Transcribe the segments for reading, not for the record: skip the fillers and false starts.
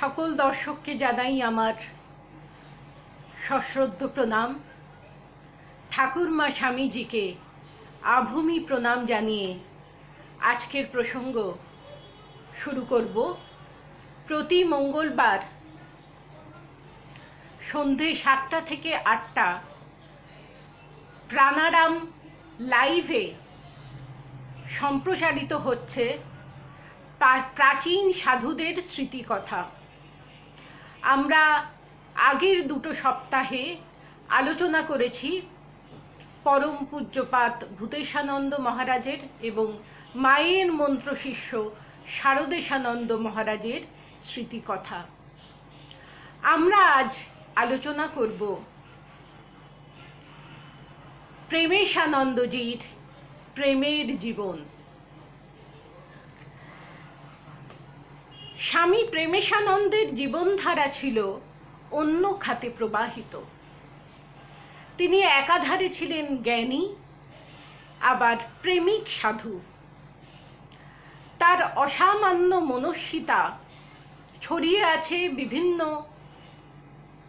সকল দর্শককে জানাই আমার সশ্রদ্ধ প্রণাম। ঠাকুরমা স্বামীজিকে আভূমি প্রণাম জানিয়ে আজকের প্রসঙ্গ শুরু করব। প্রতি মঙ্গলবার সন্ধে 7টা থেকে 8টা প্রাণারাম লাইভে সম্প্রচারিত হচ্ছে প্রাচীন সাধুদের স্মৃতিকথা। আমরা আগের 2 সপ্তাহে আলোচনা করেছি পরম পূজ্যপাদ ভূতেশানন্দ মহারাজের এবং মায়ের মন্ত্র শিষ্য শারদেশানন্দ মহারাজের স্মৃতিকথা। আমরা আজ আলোচনা করব প্রেমেশানন্দজির প্রেমের জীবন। স্বামী প্রেমেশানন্দের জীবনধারা ছিল অন্য খাতে প্রবাহিত। তিনি একাধারে ছিলেন জ্ঞানী আবার প্রেমিক সাধু। তার অসামান্য মনস্বিতা ছড়িয়ে আছে বিভিন্ন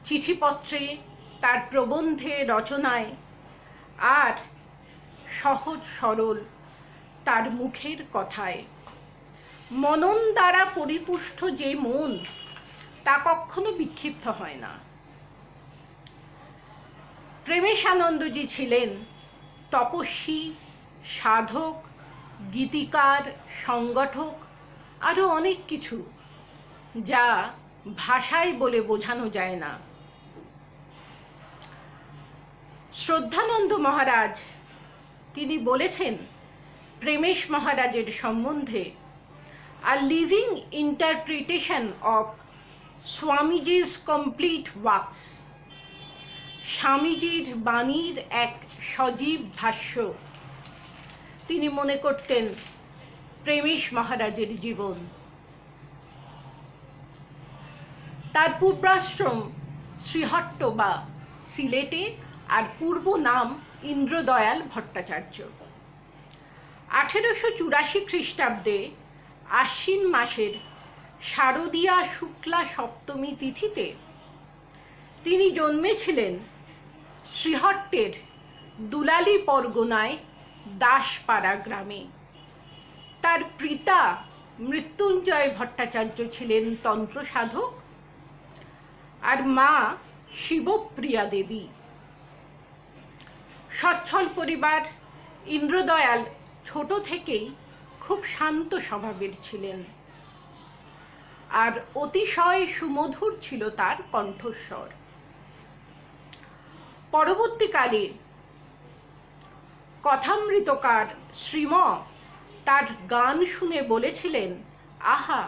চিঠিপত্রে, তার প্রবন্ধে, রচনায়, আর সহজ সরল তার মুখের কথায়। মনন দ্বারা পরিপুষ্ট যে মন, তা কখনো বিক্ষিপ্ত হয় না। প্রেমেশানন্দজি ছিলেন তপস্বী, সাধক, গীতিকার, সংগঠক, আরো অনেক কিছু, যা ভাষায় বলে বোঝানো যায় না। শ্রদ্ধানন্দ মহারাজ তিনি বলেছেন প্রেমেশ মহারাজের সম্বন্ধে, A living interpretation of Swamiji's complete works, স্বামীজির বাণীর এক সজীব ভাষ্য তিনি মনে করতেন প্রেমেশ মহারাজের জীবন। তার পূর্বাশ্রম শ্রীহট্ট বা সিলেটে, আর পূর্ব নাম ইন্দ্রদয়াল ভট্টাচার্য। 1884 খ্রিস্টাব্দে আশ্বিন মাসের শারদীয়া শুক্লা সপ্তমী তিথিতে তিনি জন্মেছিলেন শ্রীহট্টের দুলালী পরগনায় দাসপাড়া গ্রামে। তার পিতা মৃত্যুঞ্জয় ভট্টাচার্য ছিলেন তন্ত্র সাধক, আর মা শিবপ্রিয়া দেবী। সচ্ছল পরিবার। ইন্দ্রদয়াল ছোট থেকেই খুব শান্ত স্বভাবের ছিলেন, আর অতিশয় সুমধুর ছিল তার কণ্ঠস্বর। পরবর্তীকালে কথামৃতকার শ্রীম তার গান শুনে বলেছিলেন, আহা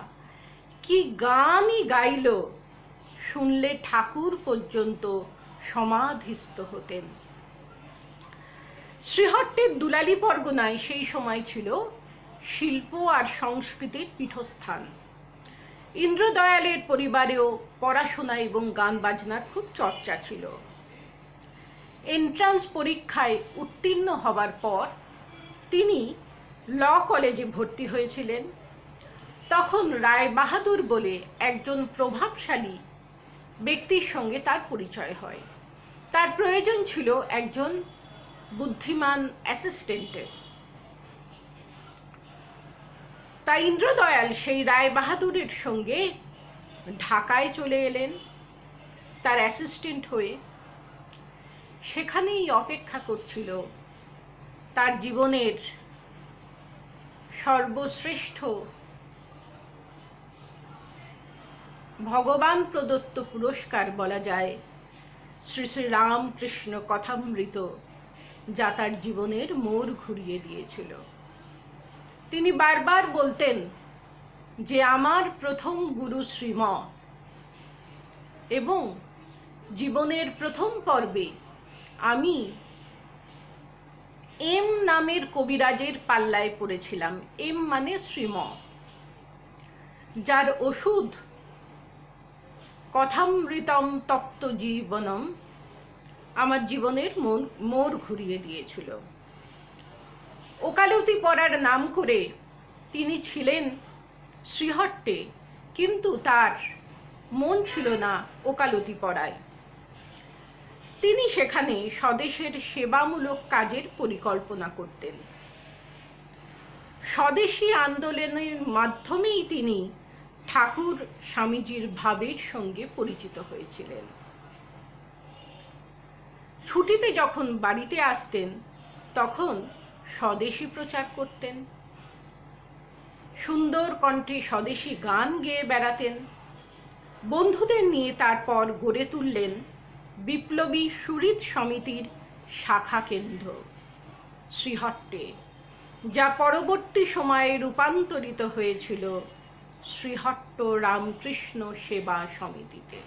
কি গানই গাইল, শুনলে ঠাকুর পর্যন্ত সমাধিস্থ হতেন। শ্রীহট্টের দুলালী পরগনায় সেই সময় ছিল শিল্প আর সংস্কৃতির পীঠস্থান। ইন্দ্রদয়ালের পরিবারেও পড়াশোনা এবং গান বাজনার খুব চর্চা ছিল। এন্ট্রান্স পরীক্ষায় উত্তীর্ণ হবার পর তিনি ল কলেজে ভর্তি হয়েছিলেন। তখন রায় বাহাদুর বলে একজন প্রভাবশালী ব্যক্তির সঙ্গে তার পরিচয় হয়। তার প্রয়োজন ছিল একজন বুদ্ধিমান অ্যাসিস্ট্যান্টের। তাই ইন্দ্রদয়াল সেই রায় বাহাদুরের সঙ্গে ঢাকায় চলে এলেন তার অ্যাসিস্ট্যান্ট হয়ে। সেখানেই অপেক্ষা করছিল তার জীবনের সর্বশ্রেষ্ঠ ভগবান প্রদত্ত পুরস্কার বলা যায়, শ্রী শ্রী রামকৃষ্ণ কথামৃত, যা তার জীবনের মোড় ঘুরিয়ে দিয়েছিল। তিনি বারবার বলতেন যে আমার প্রথম গুরু শ্রীম, এবং জীবনের প্রথম পর্বে আমি এম নামের কবিরাজের পাল্লায় পড়েছিলাম। এম মানে শ্রীম, যার ওষুধ কথামৃতম তপ্ত জীবনম আমার জীবনের মোড় ঘুরিয়ে দিয়েছিল। ওকালতি পড়ার নাম করে তিনি ছিলেন শ্রীহট্টে, কিন্তু তার মন ছিল না ওকালতি পড়ায়। তিনি সেখানে স্বদেশের সেবামূলক কাজের পরিকল্পনা করতেন। স্বদেশী আন্দোলনের মাধ্যমেই তিনি ঠাকুর স্বামীজির ভাবের সঙ্গে পরিচিত হয়েছিলেন। ছুটিতে যখন বাড়িতে আসতেন তখন স্বদেশী প্রচার করতেন, সুন্দর কণ্ঠে স্বদেশী গান গেয়ে বেড়াতেন। বন্ধুদের নিয়ে তারপর গড়ে তুললেন বিপ্লবী সুহৃদ সমিতির শাখা কেন্দ্র শ্রীহট্টে, যা পরবর্তী সময়ে রূপান্তরিত হয়েছিল শ্রীহট্ট রামকৃষ্ণ সেবা সমিতিতে।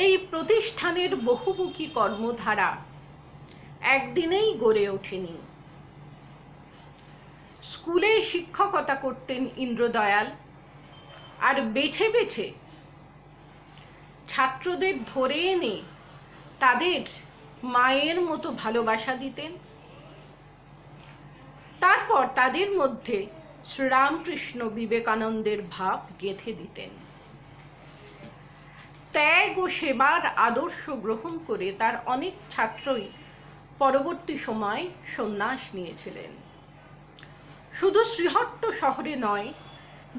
এই প্রতিষ্ঠানের বহুমুখী কর্মধারা একদিনেই গড়ে ওঠেনি। স্কুলে শিক্ষকতা করতেন ইন্দ্রদয়াল, আর বেছে বেছে ছাত্রদের ধরে এনে তাদের মায়ের মতো ভালোবাসা দিতেন। তারপর তাদের মধ্যে শ্রীরামকৃষ্ণ বিবেকানন্দের ভাব গেঁথে দিতেন। ত্যাগ ও সেবার আদর্শ গ্রহণ করে তার অনেক ছাত্রই পরবর্তী সময় সন্ন্যাস নিয়েছিলেন। শুধু শ্রীহট্ট শহরে নয়,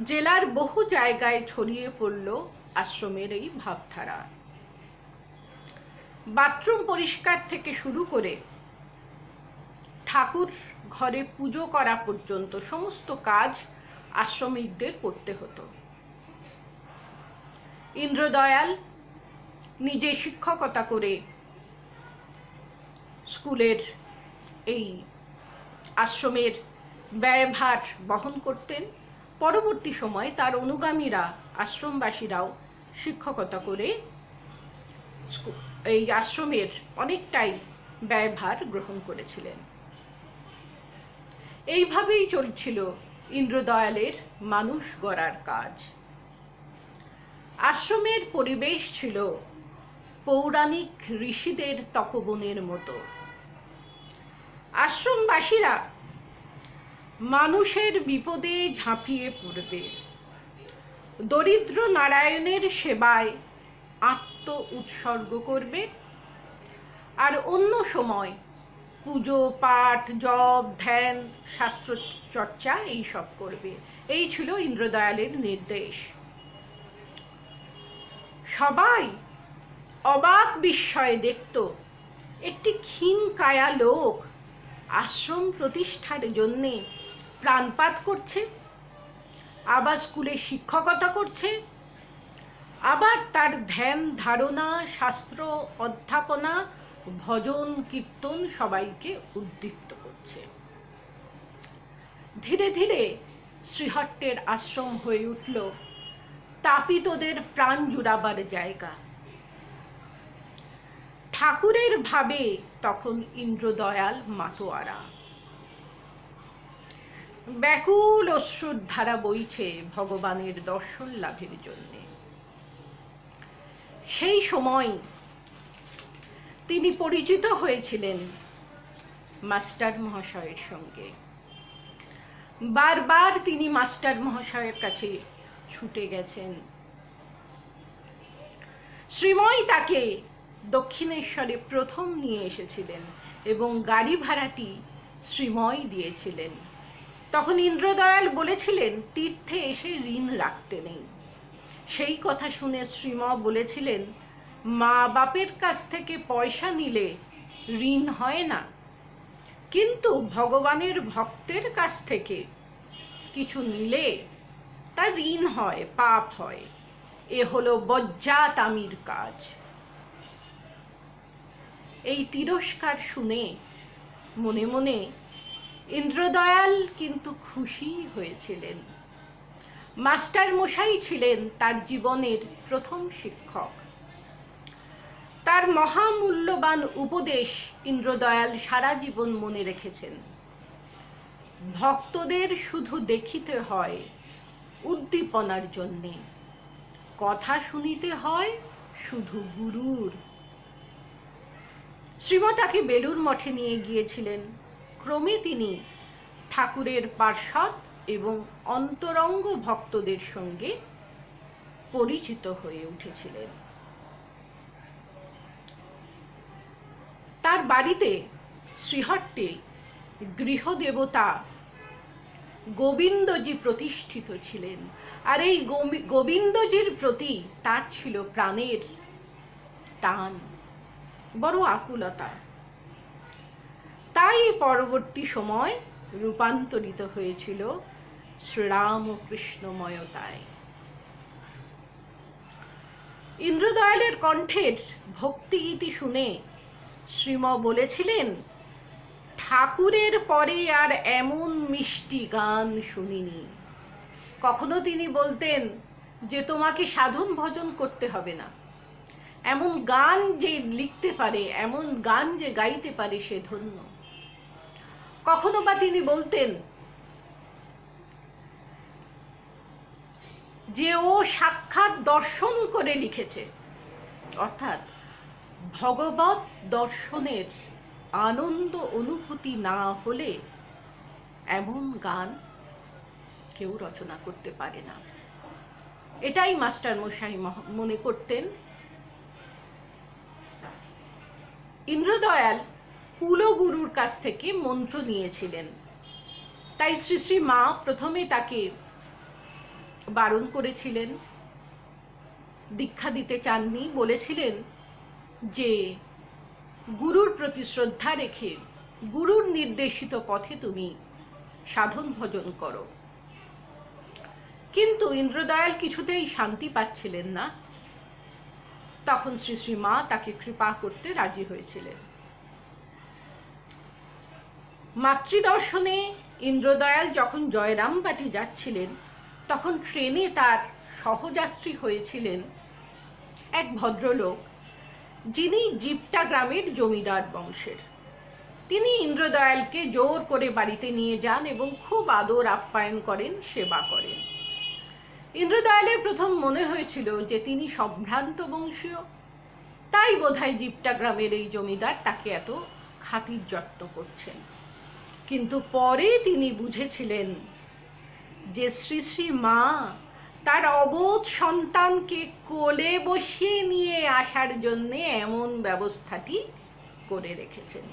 জেলার বহু জায়গায় ছড়িয়ে পড়ল আশ্রমের এই ভাবধারা। বাথরুম পরিষ্কার থেকে শুরু করে ঠাকুর ঘরে পুজো করা পর্যন্ত সমস্ত কাজ আশ্রমিকদের করতে হতো। ইন্দ্রদয়াল নিজে শিক্ষকতা করে স্কুলের এই আশ্রমের ব্যয়ভার বহন করতেন। পরবর্তী সময়ে তার অনুগামীরা আশ্রমবাসীরাও শিক্ষকতা করে এই আশ্রমের অনেকটাই ব্যয়ভার গ্রহণ করেছিলেন। এইভাবেই চলছিল ইন্দ্রদয়ালের মানুষ গড়ার কাজ। আশ্রমের পরিবেশ ছিল পৌরাণিক ঋষিদের তপবনের মতো। আশ্রমবাসীরা মানুষের বিপদে ঝাঁপিয়ে পড়বে, দরিদ্র নারায়ণের সেবায় আত্ম উৎসর্গ করবে, আর অন্য সময় পুজো পাঠ জপ ধ্যান শাস্ত্র চর্চা এইসব করবে। এই ছিল ইন্দ্রদয়ালের নির্দেশ। সবাই অবাক বিস্ময়ে দেখত একটি ক্ষীণ কায়া লোক আশ্রম প্রতিষ্ঠার জন্যে প্রাণপাত করছে, আবার স্কুলে শিক্ষকতা করছে, আবার তার ধ্যান ধারণা শাস্ত্র অধ্যাপনা ভজন কীর্তন সবাইকে উদ্দীপ্ত করছে। ধীরে ধীরে শ্রীহট্টের আশ্রম হয়ে উঠল তাপিতদের প্রাণ জুড়াবার জায়গা। ঠাকুরের ভাবে তখন ইন্দ্রদয়াল মাতোয়ারা। ব্যাকুল অশ্রুর ধারা বইছে ভগবানের দর্শন লাভের জন্য। সেই সময় তিনি পরিচিত হয়েছিলেন মাস্টার মহাশয়ের সঙ্গে। বারবার তিনি মাস্টার মহাশয়ের কাছে ছুটে গেছেন। শ্রীময় তাকে দক্ষিণেশ্বরে প্রথম নিয়ে এসেছিলেন এবং গাড়ি ভাড়াটি শ্রীময় দিয়েছিলেন। তখন ইন্দ্রদয়াল বলেছিলেন তীর্থে এসে ঋণ রাখতে নেই। সেই কথা শুনে শ্রীম বলেছিলেন মা বাপের কাছ থেকে পয়সা নিলে ঋণ হয় না, কিন্তু ভগবানের ভক্তের কাছ থেকে কিছু নিলে তা ঋণ হয়, পাপ হয়। এ হলো বজ্জাতামির কাজ। এই তিরস্কার শুনে মনে মনে ইন্দ্রদয়াল কিন্তু খুশি হয়েছিলেন। মাস্টার মশাই ছিলেন তার জীবনের প্রথম শিক্ষক। তার মহামূল্যবান উপদেশ ইন্দ্রদয়াল সারা জীবন মনে রেখেছেন। ভক্তদের শুধু দেখিতে হয় উদ্দীপনার জন্যে, কথা শুনিতে হয় শুধু গুরুর। শ্রীমতাকে বেলুর মঠে নিয়ে গিয়েছিলেন। ক্রমে তিনি ঠাকুরের পার্ষদ এবং অন্তরঙ্গ ভক্তদের সঙ্গে পরিচিত হয়ে উঠেছিলেন। তার বাড়িতে শ্রীহট্টে গৃহদেবতা গোবিন্দজি প্রতিষ্ঠিত ছিলেন, আর এই গোবিন্দজির প্রতি তার ছিল প্রাণের টান, বড় আকুলতা। তাই পরবর্তী সময় রূপান্তরিত হয়েছিল শ্রীরামকৃষ্ণময়তায়। ইন্দ্রদয়ালের কণ্ঠের ভক্তিগীতি শুনে শ্রীম বলেছিলেন, ঠাকুরের পরে আর এমন মিষ্টি গান শুনিনি। কখনো তিনি বলতেন যে তোমাকে সাধন ভজন করতে হবে না, এমন গান যে লিখতে পারে, এমন গান যে গাইতে পারে সে ধন্য। কখনো বা তিনি বলতেন যে ও সাক্ষাৎ দর্শন করে লিখেছে, অর্থাৎ ভগবত দর্শনের আনন্দ অনুভূতি না হলে এমন গান কেউ রচনা করতে পারে না। এটাই মাস্টার মশাই মনে করতেন। ইন্দ্রদয়াল কুলগুরুর কাছ থেকে মন্ত্র নিয়েছিলেন, তাই শ্রী শ্রী মা প্রথমে তাকে বারণ করেছিলেন, দীক্ষা দিতে চাননি, বলেছিলেন যে গুরুর প্রতি শ্রদ্ধা রেখে গুরুর নির্দেশিত পথে তুমি সাধন ভজন করো। কিন্তু ইন্দ্রদয়াল কিছুতেই শান্তি পাচ্ছিলেন না। তখন শ্রী শ্রী মা তাকে কৃপা করতে রাজি হয়েছিলেন। মাতৃদর্শনে ইন্দ্রদয়াল যখন জয়রামবাটি যাচ্ছিলেন, তখন ট্রেনে তার সহযাত্রী হয়েছিলেন এক ভদ্রলোক, যিনি জিপটা গ্রামের জমিদার বংশের। তিনি ইন্দ্রদয়ালকে জোর করে বাড়িতে নিয়ে যান এবং খুব আদর আপ্যায়ন করেন, সেবা করেন। ইন্দ্রদয়ালের প্রথম মনে হয়েছিল যে তিনি সম্ভ্রান্ত বংশীয়, তাই বোধহয় জিপটা গ্রামের এই জমিদার তাকে এত খাতির যত্ন করছেন। কিন্তু পরে তিনি বুঝেছিলেন যে শ্রী শ্রী মা তার অবোধ সন্তানকে কোলে বসিয়ে নিয়ে আসার জন্য এমন ব্যবস্থাটি করে রেখেছেন।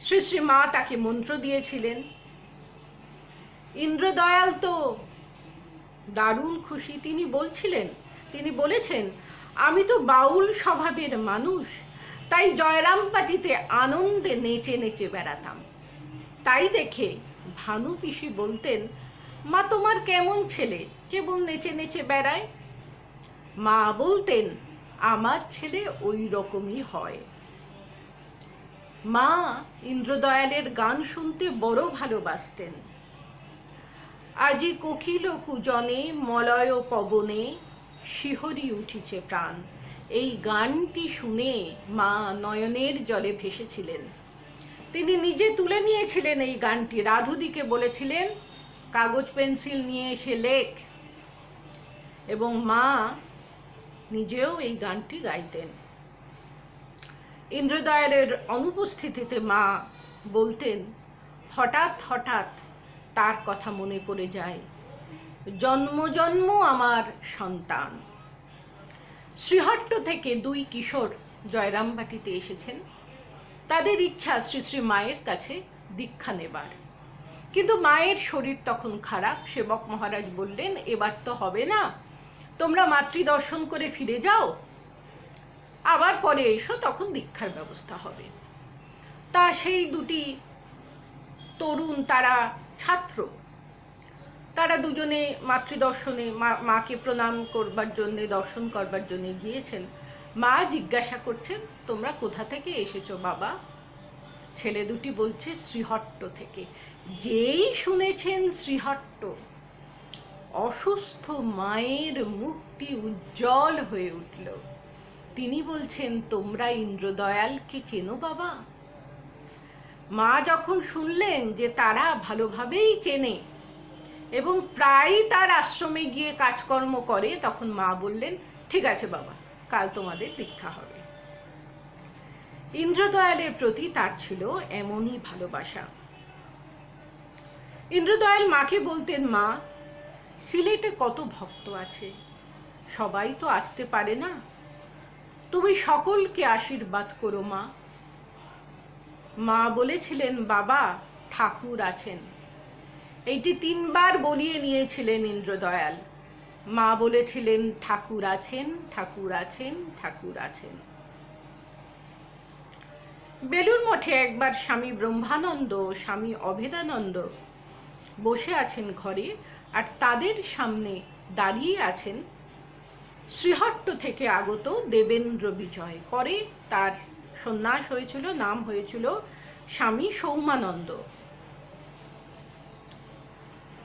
শ্রী শ্রী মা তাকে মন্ত্র দিয়েছিলেন। ইন্দ্রদয়াল তো দারুণ খুশি। তিনি বলেছেন, আমি তো বাউল স্বভাবের মানুষ, তাই জয়রামবাটিতে আনন্দে নেচে নেচে বেড়াতাম। তাই দেখে ভানু পিসি বলতেন, মা তোমার কেমন ছেলে, কেবল নেচে নেচে বেড়ায়। মা বলতেন, আমার ছেলে ওই রকমই হয়। মা ইন্দ্রদয়ালের গান শুনতে বড় ভালোবাসতেন। আজি কোকিল কুজনে মলয় পবনে শিহরি উঠিছে প্রাণ। এই গানটি শুনে মা নয়নের জলে ভেসেছিলেন। তিনি নিজে তুলে নিয়েছিলেন এই গানটি, রাধুদিকে বলেছিলেন কাগজ পেন্সিল নিয়ে এসে লেখ, এবং মা নিজেও এই গানটি গাইতেন। ইন্দ্রদয়ালের অনুপস্থিতিতে মা বলতেন, হঠাৎ হঠাৎ তার কথা মনে পড়ে যায়, জন্ম জন্ম আমার সন্তান। শ্রীহট্ট থেকে 2 কিশোর জয়রামবাটিতে এসেছেন। তাদের ইচ্ছা শ্রী শ্রী মায়ের কাছে দীক্ষা নেবার, কিন্তু মায়ের শরীর তখন খারাপ। সেবক মহারাজ বললেন, এবার তো হবে না, তোমরা মাতৃদর্শন করে ফিরে যাও, আবার পরে এসো, তখন দীক্ষার ব্যবস্থা হবে। তা সেই 2টি তরুণ, তারা ছাত্র, তারা দুজনে মাতৃদর্শনে মাকে প্রণাম করবার জন্য, দর্শন করবার জন্য গিয়েছেন। মা জিজ্ঞাসা করছেন, তোমরা কোথা থেকে এসেছো বাবা? ছেলে 2টি বলছে, শ্রীহট্ট থেকে। যেই শুনেছেন শ্রীহট্ট, অসুস্থ মায়ের মুখটি উজ্জ্বল হয়ে উঠল। তিনি বলছেন, তোমরা ইন্দ্রদয়ালকে চেনো বাবা? মা যখন শুনলেন যে তারা ভালোভাবেই চেনে এবং প্রায় তার আশ্রমে গিয়ে কাজকর্ম করে, তখন মা বললেন, ঠিক আছে বাবা, কাল তোমাদের দীক্ষা হবে। ইন্দ্রদয়ালের প্রতি তার ছিল এমনই ভালোবাসা। ইন্দ্রদয়াল মাকে বলতেন, মা সিলেটে কত ভক্ত আছে, সবাই তো আসতে পারে না, তুমি সকলকে আশীর্বাদ করো মা। মা বলেছিলেন, বাবা ঠাকুর আছেন। এইটি 3 বার বলিয়ে নিয়েছিলেন ইন্দ্রদয়াল। মা বলেছিলেন, ঠাকুর আছেন, ঠাকুর আছেন, ঠাকুর আছেন। বেলুড় মঠে একবার স্বামী ব্রহ্মানন্দ, স্বামী অভেদানন্দ বসে আছেন ঘরে, আর তাদের সামনে দাঁড়িয়ে আছেন শ্রীহট্ট থেকে আগত দেবেন্দ্র বিজয়। পরে তার সন্ন্যাস হয়েছিল, নাম হয়েছিল স্বামী সৌমানন্দ।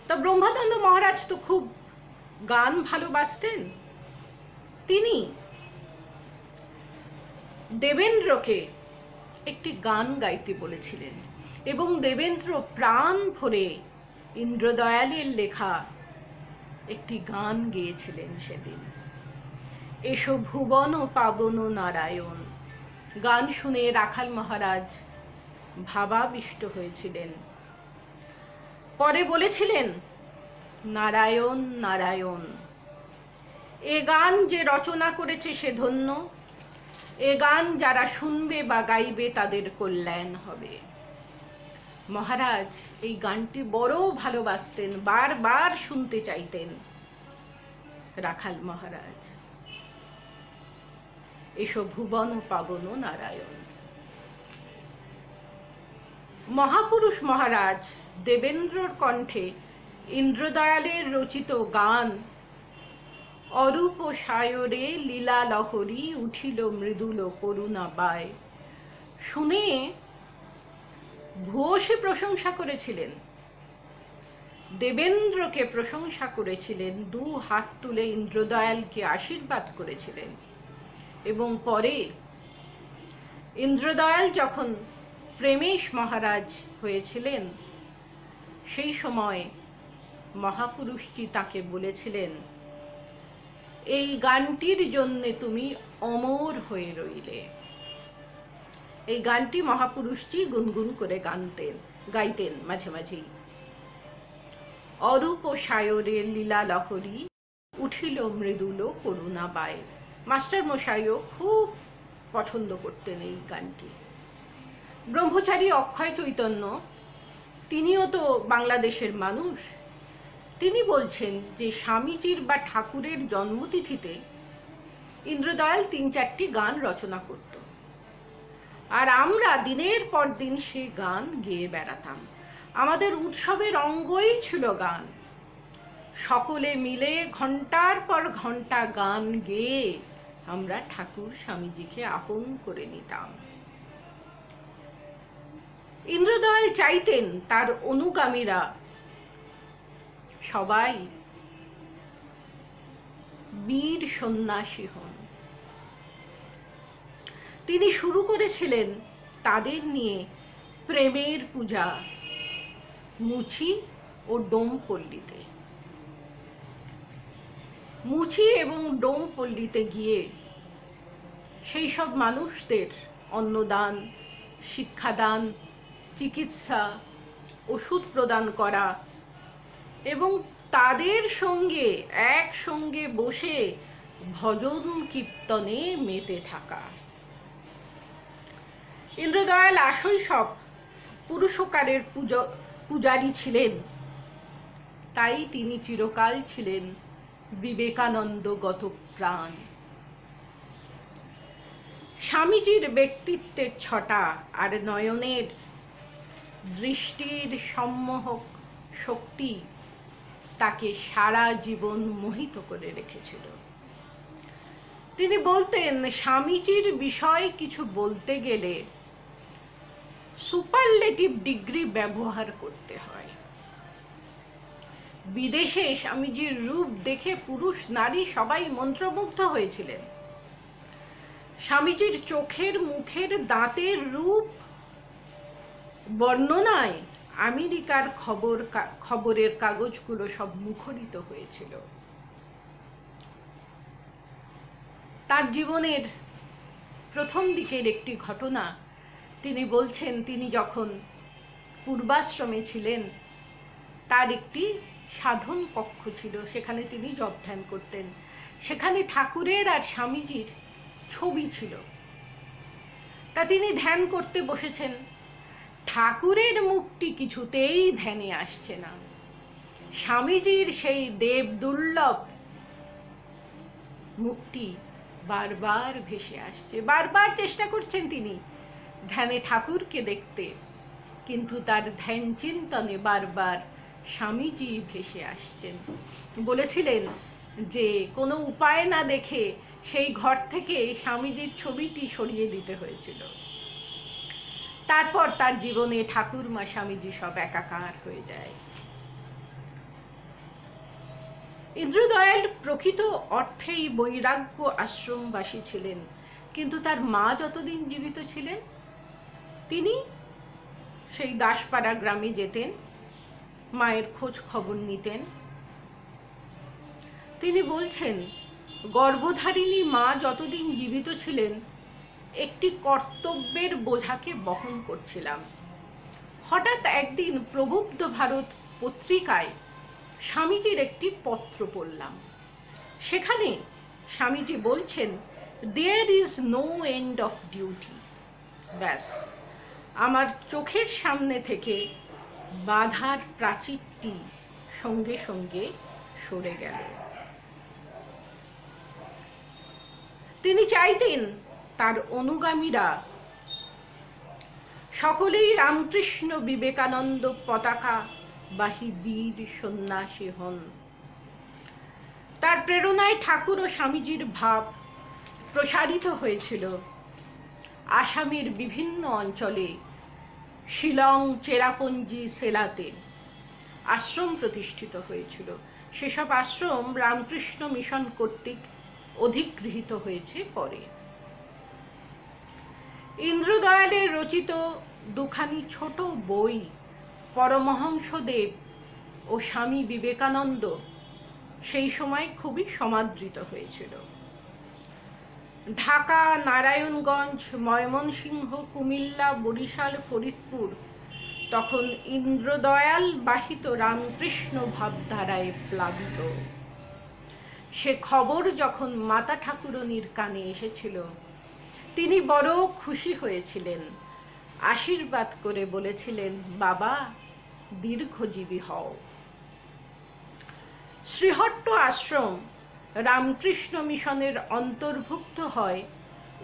তা ব্রহ্মানন্দ মহারাজ তো খুব গান ভালোবাসতেন। তিনি দেবেন্দ্রকে একটি গান গাইতে বলেছিলেন এবং দেবেন্দ্র প্রাণ ভরে ইন্দ্রদয়ালের লেখা একটি গান গেয়েছিলেন সেদিন, এসো ভুবন পাবন নারায়ণ। গান শুনে রাখাল মহারাজ ভাবাবিষ্ট হয়েছিলেন। পরে বলেছিলেন, নারায়ণ নারায়ণ, এ গান যে রচনা করেছে সে ধন্য, এ গান যারা শুনবে বা গাইবে তাদের কল্যাণ হবে। মহারাজ এই গানটি বড় ভালোবাসতেন, বারবার শুনতে চাইতেন রাখাল মহারাজ। এসো ভুবন পাবন নারায়ণ। মহাপুরুষ মহারাজ দেবেন্দ্রর কণ্ঠে ইন্দ্রদয়ালের রচিত গান অরূপ সায়রে লীলা লহরী উঠিল মৃদুল করুণা বায় শুনে ভূয়সী প্রশংসা করেছিলেন, দেবেন্দ্রকে প্রশংসা করেছিলেন, 2 হাত তুলে ইন্দ্রদয়ালকে আশীর্বাদ করেছিলেন। এবং পরে ইন্দ্রদয়াল যখন প্রেমেশ মহারাজ হয়েছিলেন, সেই সময় মহাপুরুষজি তাকে বলেছিলেন, এই গানটির জন্য তুমি অমর হয়ে রইলে। এই গানটি মহাপুরুষজি গুনগুন করে গাইতেন মাঝে মাঝেই। অরূপ সায়রে লীলা লহরী উঠিল মৃদুল করুণা বায়। মাস্টার মশাইও খুব পছন্দ করতেন এই গানটি। ব্রহ্মচারী অক্ষয় চৈতন্য, তিনিও তো বাংলাদেশের মানুষ, তিনি বলছেন যে স্বামীজির বা ঠাকুরের জন্মতিথিতে ইন্দ্রদয়াল 3-4টি গান রচনা করত, আর আমরা দিনের পর দিন সেই গান গেয়ে বেড়াতাম। আমাদের উৎসবের অঙ্গই ছিল গান। সকলে মিলে ঘন্টার পর ঘন্টা গান গেয়ে আমরা ঠাকুর স্বামীজিকে আপন করে নিতাম। ইন্দ্রদয়াল চাইতেন তার অনুগামীরা সবাই বীর সন্ন্যাসী হন। তিনি শুরু করেছিলেন তাদের নিয়ে প্রেমের পূজা মুচি ও ডোমপল্লীতে। মুচি এবং ডোমপল্লীতে গিয়ে সেই সব মানুষদের অন্নদান, শিক্ষাদান, চিকিৎসা, ওষুধ প্রদান করা এবং তাদের সঙ্গে একসঙ্গে বসে ভজন কীর্তনে মেতে থাকা। ইন্দ্রদয়াল আশৈশব পুরুষকারের পূজারী ছিলেন, তাই তিনি চিরকাল ছিলেন বিবেকানন্দগত প্রাণ। স্বামীজির ব্যক্তিত্বের ছটা আর নয়নের দৃষ্টির সম্মোহক শক্তি তাকে সারা জীবন মোহিত করে রেখেছিল। তিনি বলতেন, স্বামীজির বিষয়ে কিছু বলতে গেলে সুপারলেটিভ ডিগ্রি ব্যবহার করতে হয়। বিদেশে স্বামীজির রূপ দেখে পুরুষ নারী সবাই মন্ত্রমুগ্ধ হয়েছিলেন। স্বামীজির চোখের, মুখের, দাঁতের রূপ বর্ণনায় আমেরিকার খবরের কাগজগুলো সব মুখরিত হয়েছিল। তার জীবনের প্রথম দিকের একটি ঘটনা তিনি বলছেন, তিনি যখন পূর্বাশ্রমে ছিলেন তার একটি সাধন কক্ষ ছিল, সেখানে তিনি জপ ধ্যান করতেন। সেখানে ঠাকুরের আর স্বামীজির ছবি ছিল। তা তিনি ধ্যান করতে বসেছেন, ঠাকুরের মুখটি কিছুতেই ধ্যানে আসছে না। স্বামীজির সেই দেব দুর্লভ মুখটি বারবার ভেসে আসছে। বারবার চেষ্টা করছেন তিনি ধ্যানে ঠাকুরকে দেখতে, কিন্তু তার ধ্যান চিন্তনে বারবার স্বামীজি ভেসে আসছেন। বলেছিলেন যে কোনো উপায় না দেখে সেই ঘর থেকে স্বামীজির ছবিটি সরিয়ে দিতে হয়েছিল। তারপর তার জীবনে ঠাকুরমা স্বামীজি সব একাকার হয়ে যায়। ইন্দ্রদয়াল প্রকৃত অর্থেই বৈরাগ্য আশ্রমবাসী ছিলেন, কিন্তু তার মা যতদিন জীবিত ছিলেন তিনি সেই দাসপাড়া গ্রামে যেতেন, মায়ের খোঁজ খবর নিতেন। তিনি বলছেন, গর্ভধারিণী মা যতদিন জীবিত ছিলেন একটি কর্তব্যের বোঝাকে বহন করছিলাম। হঠাৎ একদিন প্রবুদ্ধ ভারত পত্রিকায় স্বামীজির একটি পত্র পড়লাম। সেখানে স্বামীজি বলছেন, there is no end of duty. ব্যাস, আমার চোখের সামনে থেকে বাধার প্রাচীরটি সঙ্গে সঙ্গে সরে গেল। তিনি চাইতেন তার অনুগামীরা সকলেই রামকৃষ্ণ বিবেকানন্দ পতাকা বাহী বীর সন্ন্যাসী হন। তার প্রেরণায় ঠাকুর ও স্বামীজির ভাব প্রসারিত হয়েছিল। আসামের বিভিন্ন অঞ্চলে, শিলং, চেরাপুঞ্জি, সেলাতে আশ্রম প্রতিষ্ঠিত হয়েছিল। সেসব আশ্রম রামকৃষ্ণ মিশন কর্তৃক অধিগৃহীত হয়েছে পরে। ইন্দ্রদয়ালের রচিত দুখানি ছোট বই পরমহংসদেব ও স্বামী বিবেকানন্দ সেই সময় খুবই সমাদৃত হয়েছিল। ঢাকা, নারায়ণগঞ্জ, ময়মনসিংহ, কুমিল্লা, বরিশাল, ফরিদপুর তখন ইন্দ্রদয়াল বাহিত রামকৃষ্ণ ভাবধারায় প্লাবিত। সে খবর যখন মাতা ঠাকুরনীর কানে এসেছিল তিনি বড় খুশি হয়েছিলেন। আশীর্বাদ করে বলেছিলেন, বাবা দীর্ঘজীবী হও। শ্রীহট্ট আশ্রম রামকৃষ্ণ মিশনের অন্তর্ভুক্ত হয়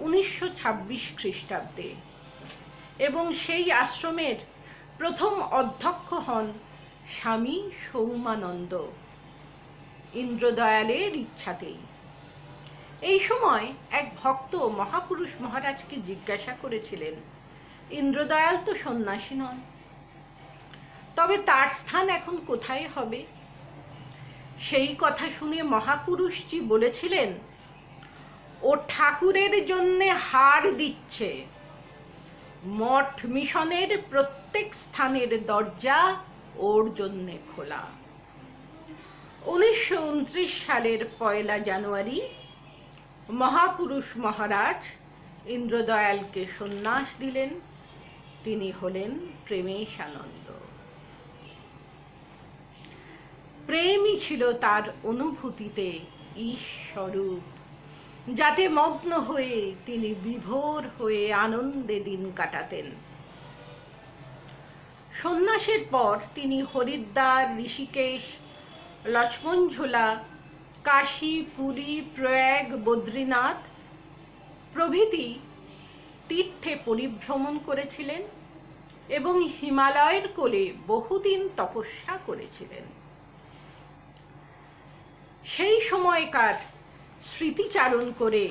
1926 খ্রিস্টাব্দে এবং সেই আশ্রমের প্রথম অধ্যক্ষ হন স্বামী সৌমানন্দ, ইন্দ্রদয়ালের ইচ্ছাতেই। এই সময় এক ভক্ত মহাপুরুষ মহারাজকে জিজ্ঞাসা করেছিলেন, ইন্দ্রদয়াল তো সন্ন্যাসী নন, তবে তার স্থান এখন কোথায় হবে? সেই কথা শুনে মহাপুরুষজি বলেছিলেন, ও ঠাকুরের জন্য হার দিচ্ছে। মঠ মিশনের প্রত্যেক স্থানের দরজা ওর জন্য খোলা। 1929 সালের 1 জানুয়ারি মহাপুরুষ মহারাজ ইন্দ্রদয়ালকে সন্ন্যাস দিলেন। তিনি হলেন প্রেমেশানন্দ। প্রেমই ছিল তার অনুভূতিতে ঈশ্বরূপ, যাতে মগ্ন হয়ে তিনি বিভোর হয়ে আনন্দে দিন কাটাতেন। সন্ন্যাসের পর তিনি হরিদ্বার, ঋষিকেশ, লক্ষ্মণঝোলা, কাশী, পুরী, প্রয়াগ, বদ্রীনাথ প্রভৃতি তীর্থে পরিভ্রমণ করেছিলেন এবং হিমালয়ের কোলে বহুদিন তপস্যা করেছিলেন। সেই সময়কার স্মৃতিচারণ করে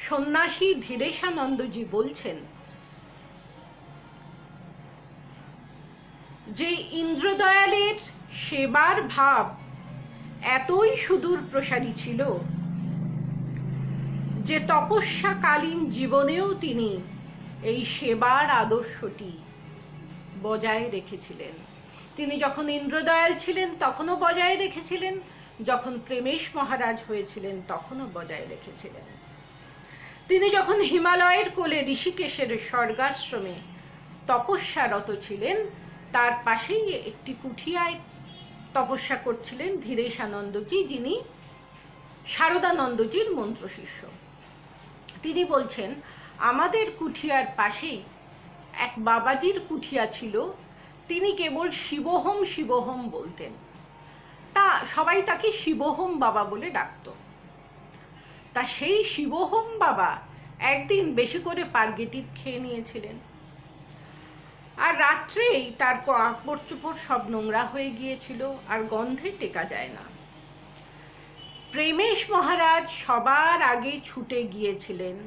সন্ন্যাসী ধীরেশানন্দজি বলছেন যে ইন্দ্রদয়ালের সেবার ভাব এতই সুদূর প্রসারী ছিল যে তপস্যাকালীন জীবনেও তিনি এই সেবার আদর্শটি বজায় রেখেছিলেন। তিনি যখন ইন্দ্রদয়াল ছিলেন তখনও বজায় রেখেছিলেন, যখন প্রেমেশ মহারাজ হয়েছিলেন তখনও বজায় রেখেছিলেন। তিনি যখন হিমালয়ের কোলে ঋষিকেশের স্বর্গাশ্রমে তপস্যারত ছিলেন তার পাশেই একটি কুঠিয়ায় তপস্যা করছিলেন ধীরেশানন্দজি, যিনি শারদানন্দজির মন্ত্র শিষ্য। তিনি বলছেন, আমাদের কুঠিয়ার পাশেই এক বাবাজির কুঠিয়া ছিল, তিনি কেবল শিবোহম শিবোহম বলতেন। তা সবাই তাকে শিবোহম বাবা বলে ডাকত। তা সেই শিবোহম বাবা একদিন বেশি করে পার্গেটিভ খেয়ে নিয়েছিলেন, আর রাত্রেই তার কাপড় চোপড় সব নোংরা হয়ে গিয়েছিল, আর গন্ধে টেকা যায় না। প্রেমেশ মহারাজ সবার আগে ছুটে গিয়েছিলেন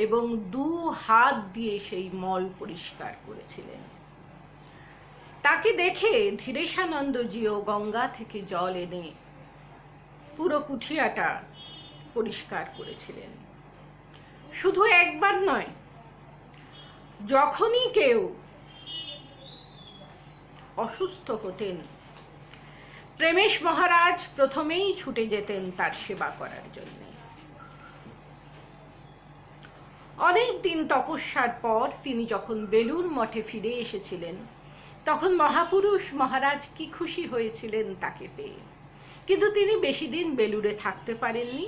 এবং 2 হাত দিয়ে সেই মল পরিষ্কার করেছিলেন। তাকে দেখে ধীরেশানন্দজিও গঙ্গা থেকে জল এনে পুরো কুঠিয়াটা পরিষ্কার করেছিলেন। শুধু একবার নয়, যখনই কেউ অসুস্থ হতেন, প্রেমেশ মহারাজ প্রথমেই ছুটে যেতেন তার সেবা করার জন্য। অনেক দিন তপস্যার পর তিনি যখন বেলুড় মঠে ফিরে এসেছিলেন, তখন মহাপুরুষ মহারাজ কি খুশি হয়েছিলেন তাকে পেয়ে। কিন্তু তিনি বেশি দিন বেলুড়ে থাকতে পারেননি,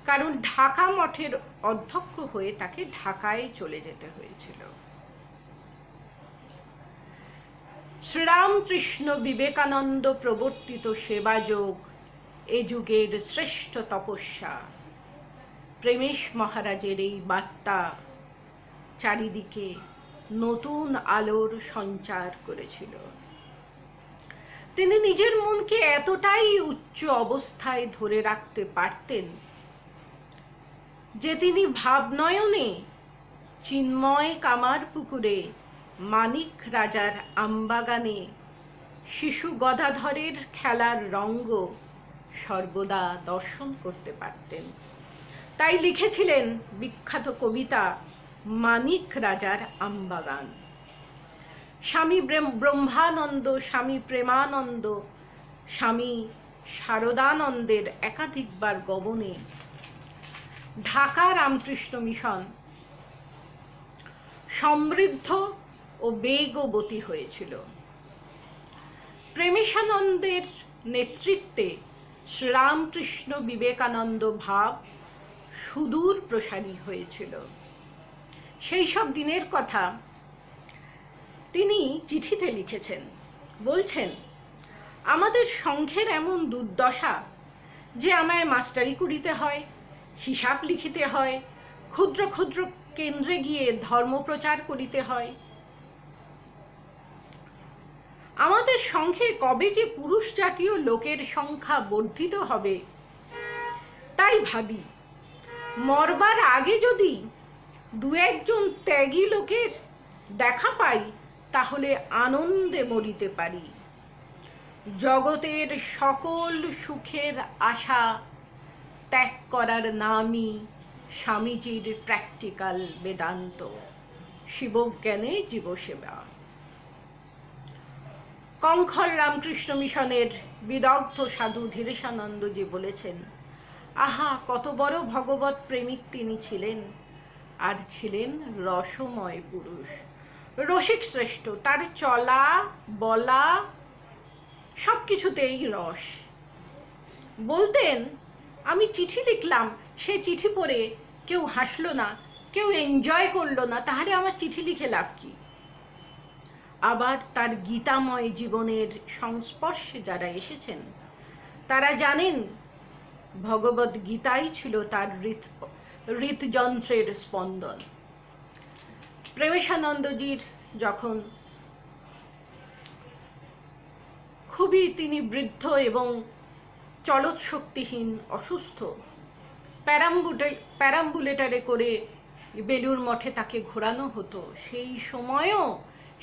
কারণ ঢাকা মঠের অধ্যক্ষ হয়ে তাকে ঢাকায় চলে যেতে হয়েছিল। শ্রীরামকৃষ্ণ বিবেকানন্দ প্রবর্তিত সেবাযোগ এ যুগের শ্রেষ্ঠ তপস্যা। প্রেমেশ মহারাজের এই বার্তা চারিদিকে নতুন আলোর সঞ্চার করেছিল। তিনি নিজের মনকে এতটাই উচ্চ অবস্থায় ধরে রাখতে পারতেন যে তিনি ভাবনয়নে চিন্ময় কামার পুকুরে, মানিক রাজার আমবাগানে শিশু গদাধরের খেলার রঙ্গ সর্বদা দর্শন করতে পারতেন। তাই লিখেছিলেন বিখ্যাত কবিতা মানিক রাজার আমবাগান। স্বামী ব্রহ্মানন্দ, স্বামী প্রেমানন্দ, স্বামী শারদানন্দের একাধিকবার গমনে ঢাকা রামকৃষ্ণ মিশন সমৃদ্ধ ও বেগবতী হয়েছিল। প্রেমেশানন্দের নেতৃত্বে শ্রীরামকৃষ্ণ বিবেকানন্দ ভাব সুদূর প্রসারী হয়েছিল। সেই সব দিনের কথা তিনি চিঠিতে লিখেছেন। বলছেন, আমাদের সংঘের এমন দুর্দশা যে আমায় মাস্টারি করিতে হয়, হিসাব লিখিতে হয়, ক্ষুদ্র ক্ষুদ্র কেন্দ্রে গিয়ে ধর্মপ্রচার করিতে হয়। আমাদের সংঘে কবে যে পুরুষ জাতীয় লোকের সংখ্যা বর্ধিত হবে তাই ভাবি। মরবার আগে যদি 2-1 ত্যাগী লোকের দেখা পাই, তাহলে আনন্দে মরিতে পারি। জগতের সকল সুখের আশা ত্যাগ করার নামই স্বামীজির প্র্যাকটিক্যাল বেদান্ত, শিবজ্ঞানে জীবসেবা। কঙ্খল রামকৃষ্ণ মিশনের বিদগ্ধ সাধু ধীরেশানন্দজি বলেছেন, আহা, কত বড় ভগবত প্রেমিক তিনি ছিলেন, আর ছিলেন রসময় পুরুষ, রসিক শ্রেষ্ঠ। তার চলা বলা সবকিছুতেই রস। বলতেন, আমি চিঠি লিখলাম, সে চিঠি পড়ে কেউ হাসলো না, কেউ এনজয় করলো না, তাহলে আমার চিঠি লিখে লাভ কি? আবার তার গীতাময় জীবনের সংস্পর্শে যারা এসেছেন তারা জানেন ভগবদ গীতাই ছিল তার হৃদযন্ত্রের স্পন্দন। প্রেমেশানন্দজির যখন খুবই তিনি বৃদ্ধ এবং চলৎ শক্তিহীন, অসুস্থ, প্যারাম্বুলেটারে করে বেলুড় মঠে তাকে ঘোরানো হতো, সেই সময়ও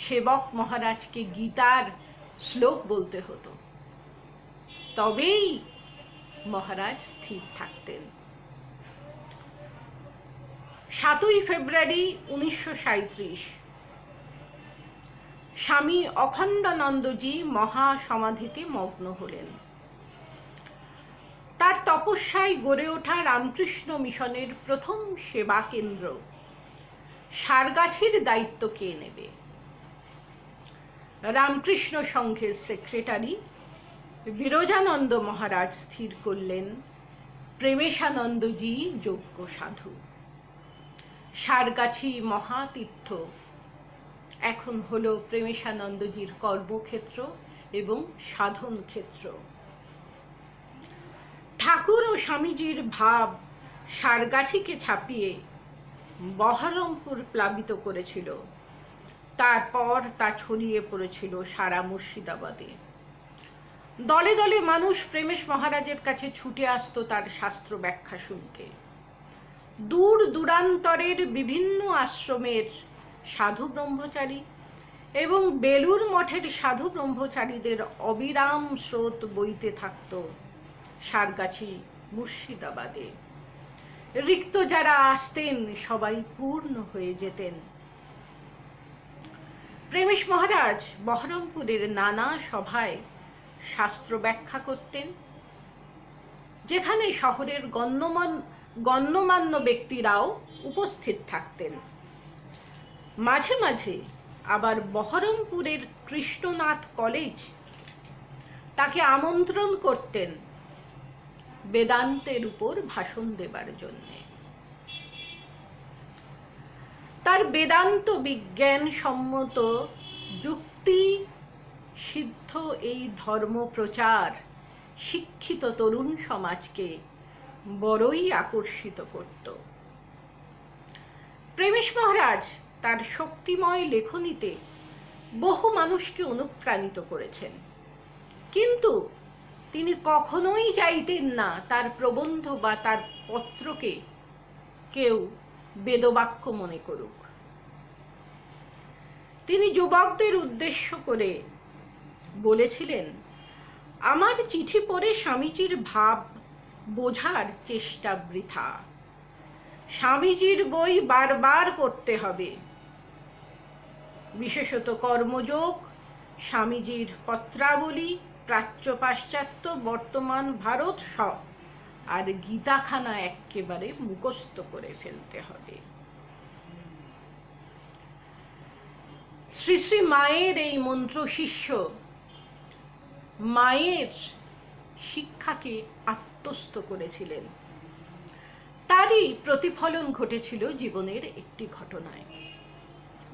সেবক মহারাজকে গীতার শ্লোক বলতে হতো, তবেই মহারাজ স্থির থাকতেন। 7ই ফেব্রুয়ারি 1937 স্বামী অখণ্ডানন্দজি মহাসমাধিতে মগ্ন হলেন। তার তপস্যায় গড়ে ওঠা রামকৃষ্ণ মিশনের প্রথম সেবা কেন্দ্র সারগাছির দায়িত্ব কে নেবে? রামকৃষ্ণ সংঘের সেক্রেটারি বিরজানন্দ মহারাজ স্থির করলেন প্রেমেশানন্দজি যোগ্য সাধু। সারগাছি মহাতীর্থ এখন হলো প্রেমেশানন্দজির কর্মক্ষেত্র এবং সাধন ক্ষেত্র। ঠাকুর ও স্বামীজির ভাব সারগাছিকে ছাপিয়ে বহরমপুর প্লাবিত করেছিল। তারপর তা ছড়িয়ে পড়েছিল সারা মুর্শিদাবাদে। দলে দলে মানুষ প্রেমেশ মহারাজের কাছে ছুটে আসতো তার শাস্ত্র ব্যাখ্যা শুনতে। দূর দূরান্তরের বিভিন্ন আশ্রমের সাধু ব্রহ্মচারী এবং বেলুর মঠের সাধু ব্রহ্মচারীদের অবিরাম স্রোত বইতে থাকত সারগাছি মুর্শিদাবাদে। রিক্ত যারা আসতেন সবাই পূর্ণ হয়ে যেতেন। প্রেমেশ মহারাজ বহরমপুরের নানা সভায় শাস্ত্র ব্যাখ্যা করতেন, যেখানে শহরের গণ্যমান্য ব্যক্তিরাও উপস্থিত থাকতেন। মাঝে মাঝে আবার বহরমপুরের কৃষ্ণনাথ কলেজ তাকে আমন্ত্রণ করতেন বেদান্তের উপর ভাষণ দেবার জন্য। তার বেদান্ত বিজ্ঞান সম্মত যুক্তি সিদ্ধ এই ধর্ম প্রচার শিক্ষিত তরুণ সমাজকে বড়ই আকর্ষিত করত। প্রেমেশ মহারাজ তার শক্তিময় লেখনীতে বহু মানুষকে অনুপ্রাণিত করেছেন, কিন্তু তিনি কখনোই চাইতেন না তার প্রবন্ধ বা তার পত্রকে কেউ বেদবাক্য মনে করুক। তিনি যুবকদের উদ্দেশ্য করে বলেছিলেন, আমার চিঠি পড়ে স্বামীজির ভাব বোঝার চেষ্টা বৃথা। স্বামীজির বই বারবার পড়তে হবে, বিশেষত কর্মযোগ, স্বামীজির পত্রাবলী, প্রাচ্য পাশ্চাত্য, বর্তমান ভারত সব, আর গীতাখানা একেবারে মুখস্থ করে ফেলতে হবে। শ্রী শ্রী মায়ের এই মন্ত্র শিষ্য মায়ের শিক্ষাকে আত্মস্থ করেছিলেন। তারই প্রতিফলন ঘটেছিল জীবনের একটি ঘটনায়,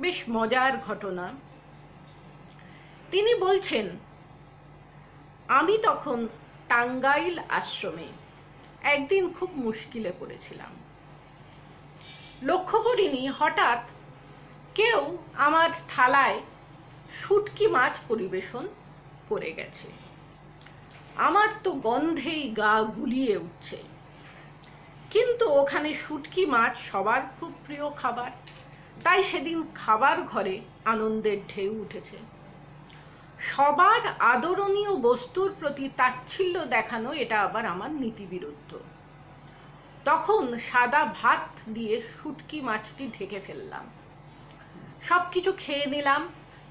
বেশ মজার ঘটনা। তিনি বলছেন, আমি তখন টাঙ্গাইল আশ্রমে একদিন খুব মুশকিলে পড়েছিলাম। লক্ষ্য করিনি হঠাৎ কেউ আমার থালায় শুটকি মাছ পরিবেশন করে গেছে। আমার তো গন্ধেই গা গুলিয়ে উঠছে, কিন্তু ওখানে শুটকি মাছ সবার খুব প্রিয় খাবার, তাই সেদিন খাবার ঘরে আনন্দের ঢেউ উঠেছে। সবার আদরণীয় বস্তুর প্রতি তাচ্ছিল্য দেখানো এটা আবার আমার নীতিবিরুদ্ধ। তখন সাদা ভাত দিয়ে শুটকি মাছটি ঢেকে ফেললাম, সবকিছু খেয়ে নিলাম,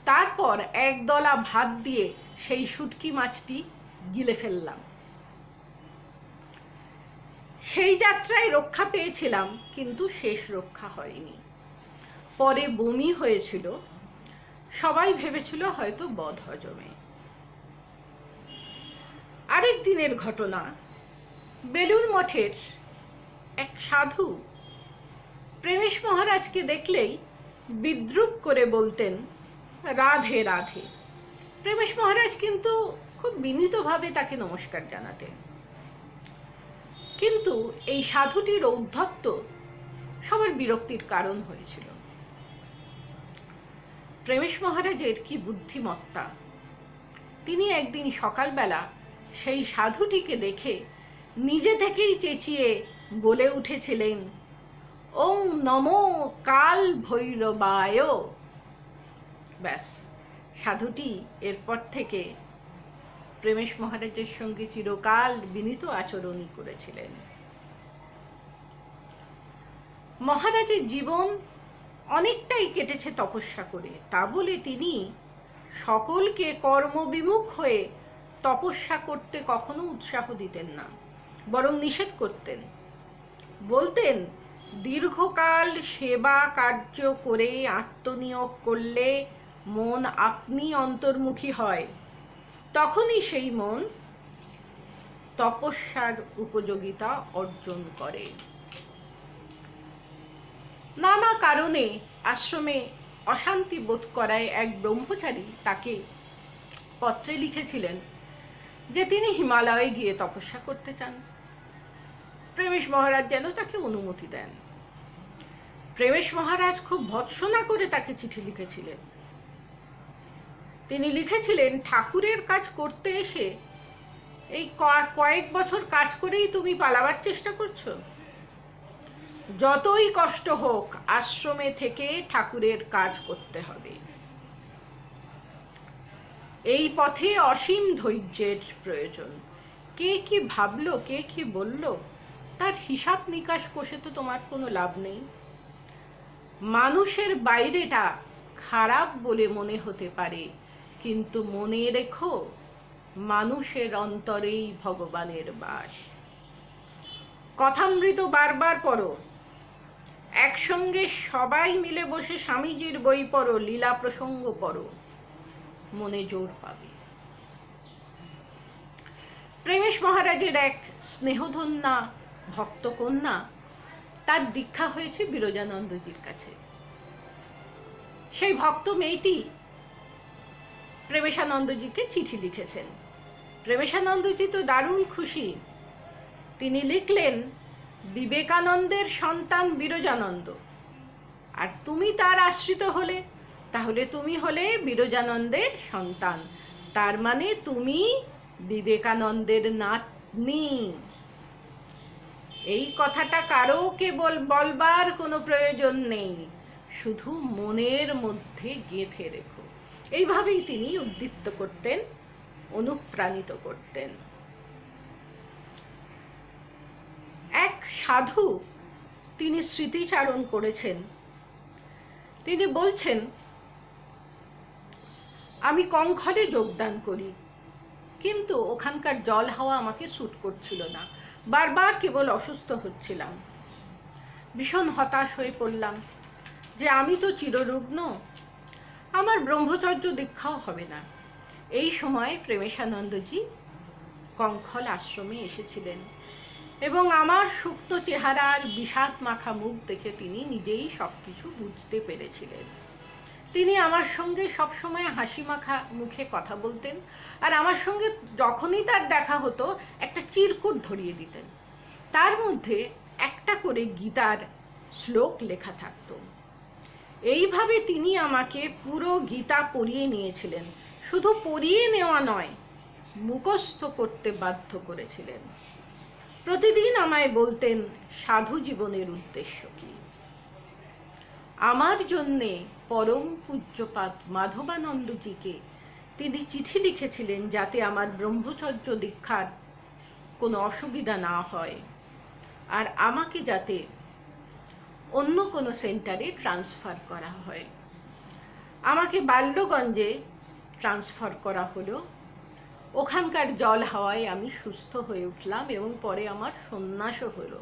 তারপর একদলা ভাত দিয়ে সেই শুটকি মাছটি গিলে ফেললাম। সেই যাত্রায় রক্ষা পেয়েছিলাম, কিন্তু শেষ রক্ষা হয়নি। পরে বমি হয়েছিল, সবাই ভেবেছিল হয়তো বদহজমে। আরেক দিনের ঘটনা, বেলুর মঠের এক সাধু প্রেমেশ মহারাজকে দেখলেই বিদ্রূপ করে বলতেন, রাধে রাধে। প্রেমেশ মহারাজ কিন্তু খুব বিনীতভাবে তাকে নমস্কার জানাতেন। কিন্তু এই সাধুটির ঔদ্ধত্য সবার বিরক্তির কারণ হয়েছিল। প্রেমেশ মহারাজের কি বুদ্ধিমত্তা! তিনি একদিন সকালবেলা সেই সাধুটিকে দেখে নিজে থেকেই চেঁচিয়ে বলে উঠেছিলেন, ওং নমো কাল ভৈরবায়। ব্যাস, সাধুটি এরপর থেকে প্রেমেশ মহারাজের সঙ্গে চিরকাল বিনীত আচরণই করেছিলেন। মহারাজের জীবন অনেকটাই কেটেছে তপস্যা করে, তা বলে তিনি সকলকে কর্মবিমুখ হয়ে তপস্যা করতে কখনো উৎসাহ দিতেন না, বরং নিষেধ করতেন। বলতেন, দীর্ঘকাল সেবা কার্য করে আত্মনিয়োগ করলে মন আপনি অন্তর্মুখী হয়, তখনই সেই মন তপস্যার উপযোগিতা অর্জন করে। নানা কারণে আশ্রমে অশান্তি বোধ করায় এক ব্রহ্মচারী তাকে পত্রে লিখেছিলেন যে তিনি হিমালয়ে গিয়ে তপস্যা করতে চান। প্রেমেশ মহারাজ যেন তাকে অনুমতি দেন। প্রেমেশ মহারাজ খুব ভৎসনা করে তাকে চিঠি লিখেছিলেন। তিনি লিখেছিলেন, ঠাকুরের কাজ করতে এসে এই কয়েক বছর কাজ করেই তুমি পালাবার চেষ্টা করছো। যতই কষ্ট হোক আশ্রমে থেকে ঠাকুরের কাজ করতে হবে। এই পথে অসীম ধৈর্যের প্রয়োজন। কে কি ভাবলো, কে কি বলল, তার হিসাব নিকাশ কষে তো তোমার কোনো লাভ নেই। মানুষের বাইরেটা খারাপ বলে মনে হতে পারে, কিন্তু মনে রেখো মানুষের অন্তরেই ভগবানের বাস। কথামৃত বারবার পড়ো, একসঙ্গে সবাই মিলে বসে স্বামীজির বই পড়ো, লীলা প্রসঙ্গ পড়ো, মনে জোর পাবে। প্রেমেশ মহারাজের এক স্নেহধন্যা ভক্তকন্যা, তার দীক্ষা হয়েছে বিরজানন্দজির কাছে। সেই ভক্ত মেয়েটি প্রেমেশানন্দজিকে চিঠি লিখেছেন। প্রেমেশানন্দজি তো দারুণ খুশি। তিনি লিখলেন, বিবেকানন্দের সন্তান বিরজানন্দ, আর তুমি তার আশ্রিত হলে, তাহলে তুমি হলে বিরজানন্দের সন্তান, তার মানে তুমি বিবেকানন্দের নাতনি। এই কথাটা কারো কেবল বলবার কোনো প্রয়োজন নেই, শুধু মনের মধ্যে গেঁথে রেখো। এইভাবেই তিনি উদ্দীপ্ত করতেন, অনুপ্রাণিত করতেন। এক সাধু তিনি স্মৃতিচারণ করেছেন। তিনি বলছেন, আমি কঙ্খলে যোগদান করি, কিন্তু ওখানকার জল হাওয়া আমাকে স্যুট করছিল না, বারবার কেবল অসুস্থ হচ্ছিলাম। ভীষণ হতাশ হয়ে পড়লাম যে আমি তো চিররুগ্ন, আমার ব্রহ্মচর্য দীক্ষাও হবে না। এই সময় প্রেমেশানন্দজি কঙ্খল আশ্রমে এসেছিলেন এবং আমার শুকনো চেহারার বিষাদ মাখা মুখ দেখে তিনি নিজেই সবকিছু বুঝতে পেরেছিলেন। তিনি আমার সঙ্গে সবসময় হাসি মাখা মুখে কথা বলতেন, আর আমার সঙ্গে যখনই তার দেখা হতো একটা চিরকুট ধরিয়ে দিতেন, তার মধ্যে একটা করে গীতার শ্লোক লেখা থাকত। এইভাবে তিনি আমাকে পুরো গীতা পড়িয়ে নিয়েছিলেন। শুধু পড়িয়ে নেওয়া নয়, মুখস্থ করতে বাধ্য করেছিলেন। প্রতিদিন আমায় বলতেন সাধু জীবনের উদ্দেশ্য কি। আমার জন্যে পরম পূজ্যপাদ মাধবানন্দজিকে তিনি চিঠি লিখেছিলেন যাতে আমার ব্রহ্মচর্য দীক্ষার কোনো অসুবিধা না হয়, আর আমাকে যাতে অন্য কোনো সেন্টারে ট্রান্সফার করা হয়। আমাকে বাল্যগঞ্জে ট্রান্সফার করা হলো। ওখানকার জল হাওয়ায় আমি সুস্থ হয়ে উঠলাম এবং পরে আমার সন্ন্যাসও হলো।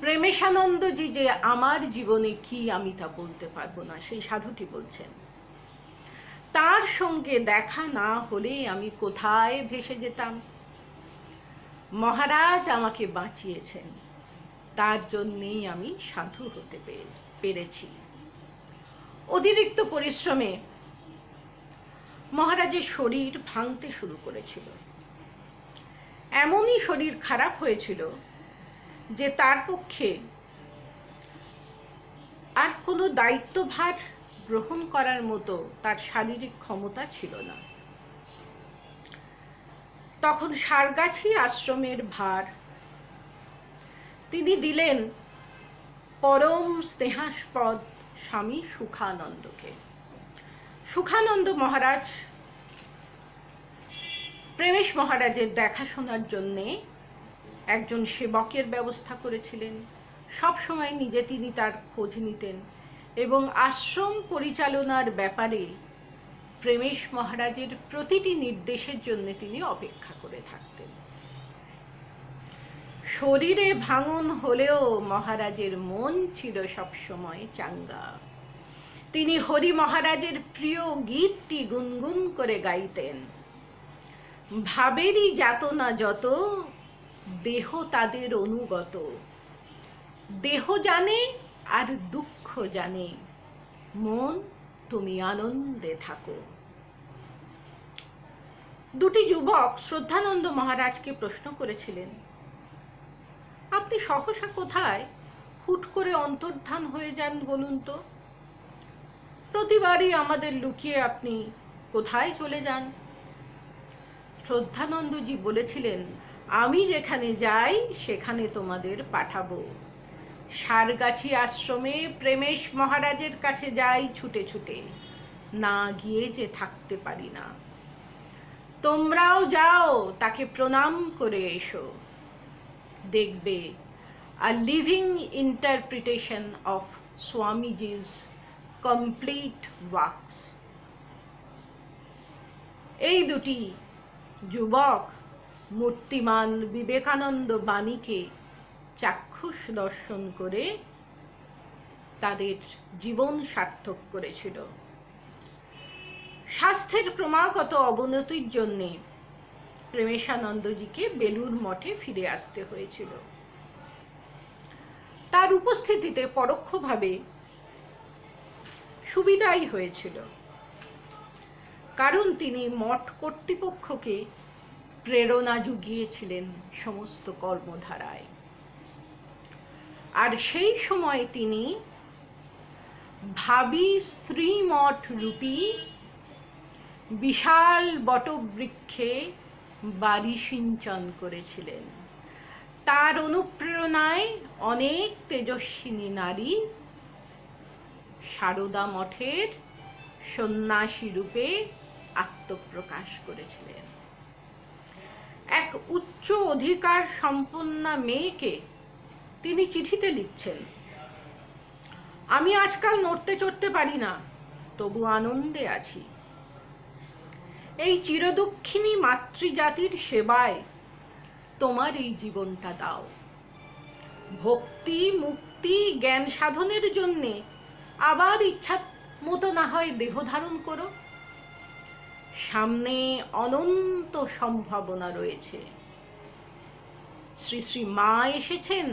প্রেমেশানন্দজি যে আমার জীবনে কি আমি তা বলতে পারবো না, সেই সাধুটি বলছেন। তার সঙ্গে দেখা না হলে আমি কোথায় ভেসে যেতাম। মহারাজ আমাকে বাঁচিয়েছেন, তার জন্যেই আমি সাধু হতে পেরেছি। অতিরিক্ত পরিশ্রমে মহারাজের শরীর ভাঙতে শুরু করেছিল। এমনই শরীর খারাপ হয়েছিল যে তার পক্ষে আর কোনো দায়িত্বভার গ্রহণ করার মতো তার শারীরিক ক্ষমতা ছিল না। তখন সারগাছি আশ্রমের ভার তিনি দিলেন পরম স্নেহাস্পদ স্বামী সুখানন্দকে। সুখানন্দ মহারাজ প্রেমেশ মহারাজের দেখাশোনার জন্যে একজন সেবকের ব্যবস্থা করেছিলেন। সব সময় নিজে তিনি তার খোঁজ নিতেন এবং আশ্রম পরিচালনার ব্যাপারে প্রেমেশ মহারাজের প্রতিটি নির্দেশের জন্য তিনি অপেক্ষা করে থাকতেন। শরীরে ভাঙন হলেও মহারাজের মন ছিল সবসময় চাঙ্গা। তিনি হরি মহারাজের প্রিয় গীতটি গুনগুন করে গাইতেন। ভাবেরই যাতনা যত, দেহ তাদের অনুগত। দেহ জানে আর দুঃখ জানে, মন তুমি আনন্দে থাকো। দুটি যুবক শ্রদ্ধানন্দ মহারাজকে প্রশ্ন করেছিলেন, আপনি সহসা কোথায় হুট করে অন্তর্ধান হয়ে যান বলুন তো? প্রতিবারই আমাদের লুকিয়ে আপনি কোথায় চলে যান? শ্রদ্ধানন্দজি বলেছিলেন, আমি যেখানে যাই সেখানে তোমাদের পাঠাবো। সারগাছি আশ্রমে প্রেমেশ মহারাজের কাছে যাই ছুটে ছুটে, না গিয়ে যে থাকতে পারি না। তোমরাও যাও, তাকে প্রণাম করে এসো। দেখবে a living interpretation of Swamiji's complete works. এই দুটি যুবক মূর্তিমান বিবেকানন্দ বাণীকে চাক্ষুষ দর্শন করে তাদের জীবন সার্থক করেছিল। স্বাস্থ্যের ক্রমাগত অবনতির জন্য প্রেমেশানন্দজিকে বেলুড় মঠে ফিরে আসতে হয়েছিল। তার উপস্থিতিতে পরোক্ষভাবে সুবিধাই হয়েছিল, কারণ তিনি মঠ কর্তৃপক্ষকে প্রেরণা জুগিয়েছিলেন সমস্ত কর্মধারায়। আর সেই সময় তিনি ভাবী স্ত্রী মঠ রূপী বিশাল বটবৃক্ষে বাড়ি সিঞ্চন করেছিলেন। তার অনুপ্রেরণায় অনেক তেজস্বিনী নারী সারদা মঠের সন্ন্যাসী রূপে আত্মপ্রকাশ করেছিলেন। এক উচ্চ অধিকার সম্পন্না মেয়েকে তিনি চিঠিতে লিখছেন, আমি আজকাল নড়তে চড়তে পারি না, তবু আনন্দে আছি। এই চিরদুঃখিনী মাতৃজাতির সেবায় তোমার এই জীবনটা দাও। ভক্তি, মুক্তি, জ্ঞান সাধনের জন্য আবার ইচ্ছা মতো না হয় দেহ ধারণ করো। সামনে অনন্ত সম্ভাবনা রয়েছে। শ্রী শ্রী মা এসেছেন,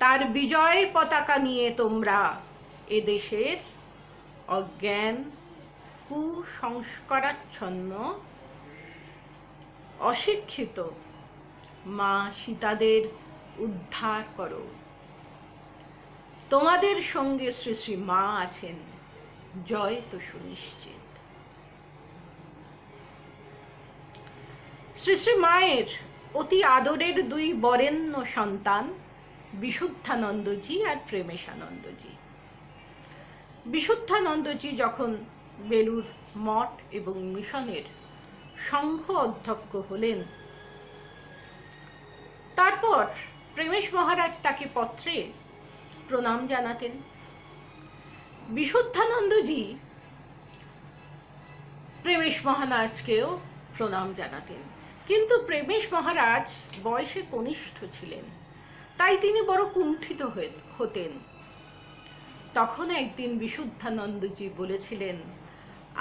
তার বিজয় পতাকা নিয়ে তোমরা এদেশের অজ্ঞান, কুসংস্কারাচ্ছন্ন, অশিক্ষিত মা সীতাদের উদ্ধার করো। তোমাদের সঙ্গে শ্রী শ্রী মা আছেন, জয় তো সুনিশ্চিত। শ্রী শ্রী মায়ের অতি আদরের দুই বরেণ্য সন্তান বিশুদ্ধানন্দজি আর প্রেমেশানন্দজি। বিশুদ্ধানন্দজি যখন বেলুড় মঠ এবং মিশনের সংঘ অধ্যক্ষ হলেন, তারপর প্রেমেশ মহারাজ তাকে পত্রে প্রণাম জানাতেন। বিশুদ্ধানন্দজি প্রেমেশ মহারাজকেও প্রণাম জানাতেন, কিন্তু প্রেমেশ মহারাজ বয়সে কনিষ্ঠ ছিলেন, তাই তিনি বড় কুণ্ঠিত হতেন। তখন একদিন বিশুদ্ধানন্দজি বলেছিলেন,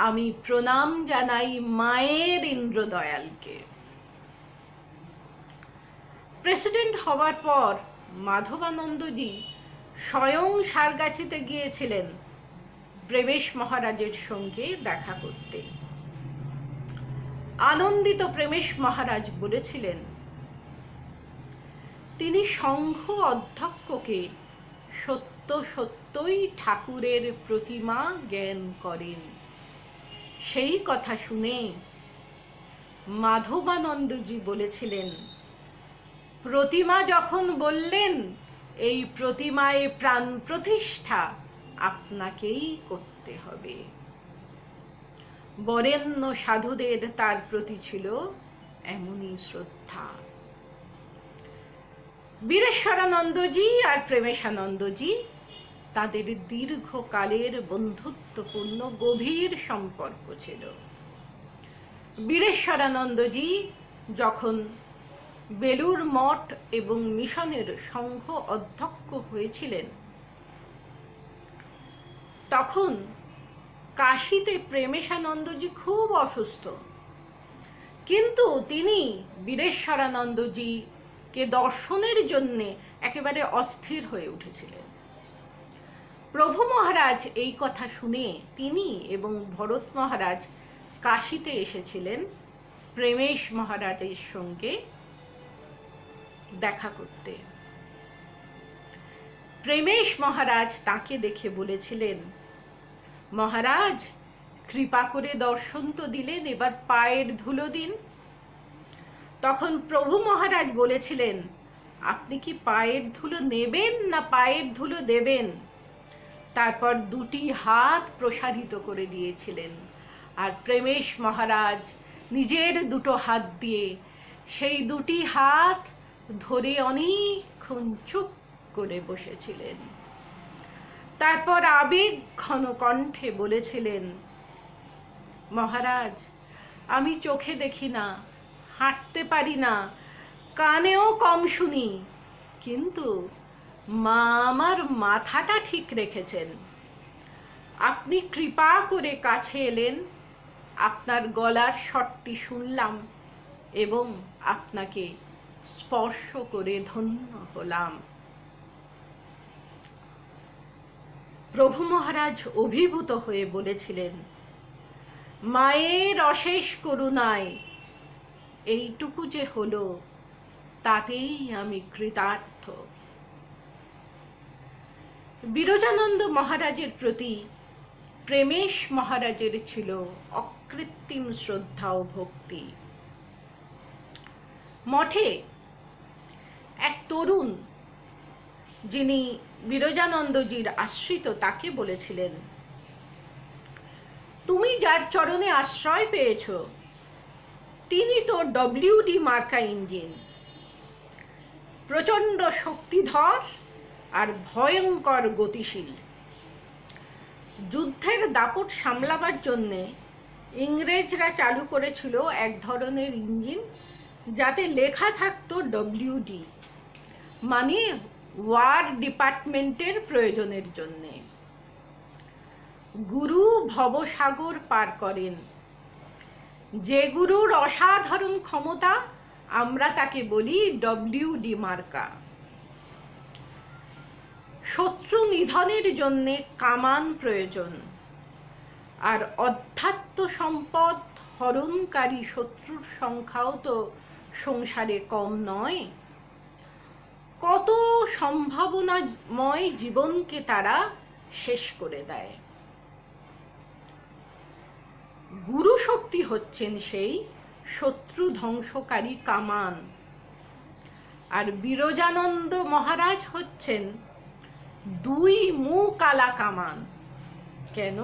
আমি প্রণাম জানাই মায়ের ইন্দ্রদয়ালকে। প্রেসিডেন্ট হওয়ার পর মাধবানন্দজি স্বয়ং সারগাছিতে গিয়েছিলেন প্রেমেশ মহারাজের সঙ্গে দেখা করতে। আনন্দিত প্রেমেশ মহারাজ বলেছিলেন, তিনি সংঘ অধ্যক্ষকে সত্য সত্যই ঠাকুরের প্রতিমা জ্ঞান করেন। সেই কথা শুনে মাধবানন্দজি বলেছিলেন, প্রতিমা যখন বললেন, এই প্রতিমায় প্রাণ প্রতিষ্ঠা আপনাকেই করতে হবে। বরেণ্য সাধুদের তার প্রতি ছিল এমনই শ্রদ্ধা। বীরেশ্বরানন্দজি আর প্রেমেশানন্দজি তাদের দীর্ঘকালের বন্ধুত্বপূর্ণ গভীর সম্পর্ক ছিল। বীরেশ্বরানন্দজি যখন বেলুড় মঠ এবং মিশনের সংঘ অধ্যক্ষ হয়েছিলেন, তখন কাশীতে প্রেমেশানন্দজি খুব অসুস্থ, কিন্তু তিনি বীরেশ্বরানন্দজিকে দর্শনের জন্য একেবারে অস্থির হয়ে উঠেছিলেন। প্রভু মহারাজ এই কথা শুনে তিনি এবং ভরত মহারাজ কাশীতে এসেছিলেন প্রেমেশ মহারাজের সঙ্গে দেখা করতে। প্রেমেশ মহারাজ তাকে দেখে বলেছিলেন, মহারাজ কৃপা করে দর্শন তো দিলেন, এবার পায়ের ধুলো দিন। তখন প্রভু মহারাজ বলেছিলেন, আপনি কি পায়ের ধুলো নেবেন না পায়ের ধুলো দেবেন? তারপর দুটি হাত প্রসারিত করে দিয়েছিলেন, আর প্রেমেশ মহারাজ নিজের দুটো হাত দিয়ে সেই দুটি হাত ধরে অনেকক্ষণ চুপ করে বসেছিলেন। তারপর আবেগ ঘন কণ্ঠে বলেছিলেন, মহারাজ আমি চোখে দেখি না, হাঁটতে পারি না, কানেও কম শুনি, কিন্তু মা আমার মাথাটা ঠিক রেখেছেন। আপনি কৃপা করে কাছে এলেন, আপনার গলার স্বরটি শুনলাম এবং আপনাকে স্পর্শ করে ধন্য হলাম। প্রভু মহারাজ অভিভূত হয়ে বলেছিলেন, মায়ের অশেষ করুণায় এইটুকু যে হলো তাতেই আমি কৃতার্থ। বিরজানন্দ মহারাজের প্রতি প্রেমেশ মহারাজের ছিল অকৃত্রিম শ্রদ্ধা ও ভক্তি। মঠে এক তরুণ, যিনি বিরজানন্দজির আশ্রিত, তাকে বলেছিলেন, তুমি যার চরণে আশ্রয় পেয়েছ তিনি তো WD মার্কা ইঞ্জিন, প্রচন্ড শক্তিধর আর ভয়ঙ্কর গতিশীল। যুদ্ধের দাপট সামলাবার জন্যে ইংরেজরা চালু করেছিল এক ধরনের ইঞ্জিন, যাতে লেখা থাকতো WD, মানে ওয়ার ডিপার্টমেন্টের প্রয়োজনের জন্যে। গুরু ভবসাগর পার করেন, যে গুরুর অসাধারণ ক্ষমতা আমরা তাকে বলি WD মার্কা। শত্রু নিধনের জন্য কামান প্রয়োজন, আর অধ্যাত্ম সম্পদ হরণকারী শত্রুর সংখ্যাও তো সংসারে কম নয়। কত সম্ভাবনাময় জীবনকে তারা শেষ করে দেয়। গুরু শক্তি হচ্ছেন সেই শত্রু ধ্বংসকারী কামান, আর বিরজানন্দ মহারাজ হচ্ছেন দুই মুখ আলা কামান। কেন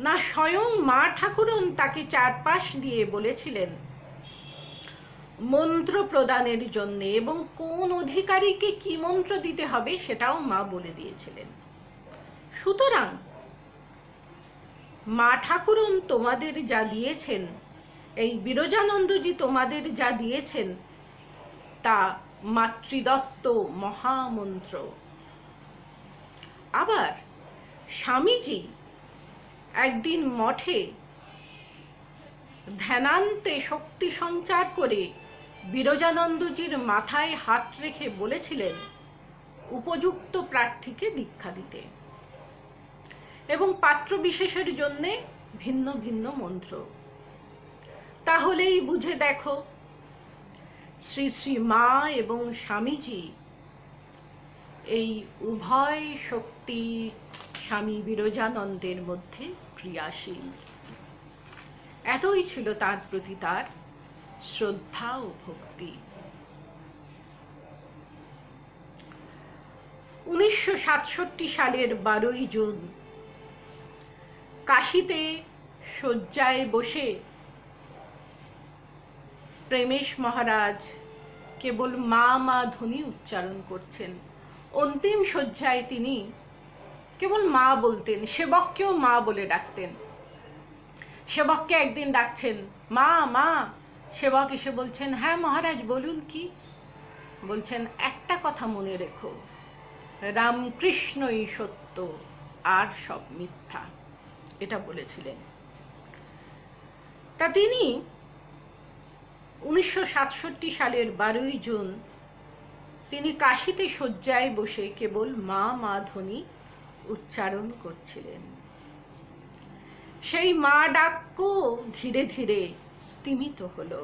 না, স্বয়ং মা ঠাকুরন তাকে চারপাশ দিয়ে বলেছিলেন মন্ত্র প্রদানের জন্য, এবং কোন অধিকারীকে কি মন্ত্র দিতে হবে সেটাও মা বলে দিয়েছিলেন। সুতরাং মা ঠাকুরন তোমাদের যা দিয়েছেন, এই বিরজানন্দজি তোমাদের যা দিয়েছেন, তা মাতৃদত্ত মহামন্ত্র। আবার স্বামীজি একদিন মঠে ধ্যানান্তে শক্তি সঞ্চার করে বিরজানন্দজির মাথায় হাত রেখে বলেছিলেন উপযুক্ত প্রার্থীকে দীক্ষা দিতে, এবং পাত্র বিশেষের জন্য ভিন্ন ভিন্ন মন্ত্র। তাহলেই বুঝে দেখো, শ্রী শ্রী মা এবং স্বামীজি এই উভয় শক্তি স্বামী বিরজানন্দের মধ্যে ক্রিয়াশীল। এতই ছিল তার প্রতি তার শ্রদ্ধা ও ভক্তি। 1967 সালের 12ই জুন কাশীতে শয্যায় বসে প্রেমেশ মহারাজ কেবল মা মা ধ্বনি উচ্চারণ করছেন। অন্তিম শয্যায় তিনি কেবল মা বলতেন, সেবককেও মা বলে ডাকতেন। সেবককে একদিন ডাকছেন, মা মা। সেবক এসে বলছেন, হ্যাঁ মহারাজ বলুন কি? বলছেন, একটা কথা মনে রেখো, রামকৃষ্ণই সত্য, আর সব মিথ্যা। এটা বলেছিলেন। তা তিনি 1967 সালের 12ই জুন তিনি কাশীতে শয্যায় বসে কেবল মা মা ধ্বনি উচ্চারণ করছিলেন। সেই মা ডাকও ধীরে ধীরে স্তিমিত হলো।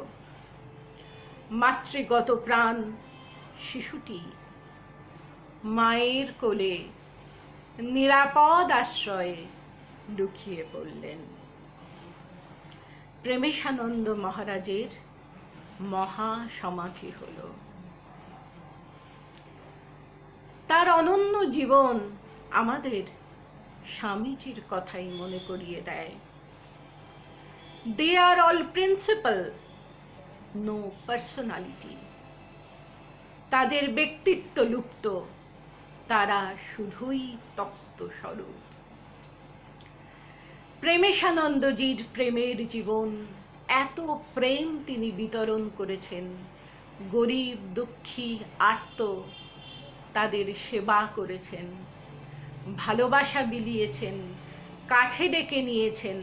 মাতৃগত প্রাণ শিশুটি মায়ের কোলে নিরাপদ আশ্রয়ে লুকিয়ে পড়লেন। প্রেমেশানন্দ মহারাজের মহা সমাধি হলো। তার অনন্য জীবন আমাদের স্বামীজির কথাই মনে করিয়ে দেয়। They are all principle, no personality. তাদের ব্যক্তিত্ব লুপ্ত, তারা শুধুই তত্ত্ব স্বরূপ। প্রেমেশানন্দজির প্রেমের জীবন, এত প্রেম তিনি বিতরণ করেছেন। গরিব দুঃখী আর্ত তাদের সেবা করেছেন, ভালোবাসা বিলিয়েছেন, কাছে ডেকে নিয়েছেন,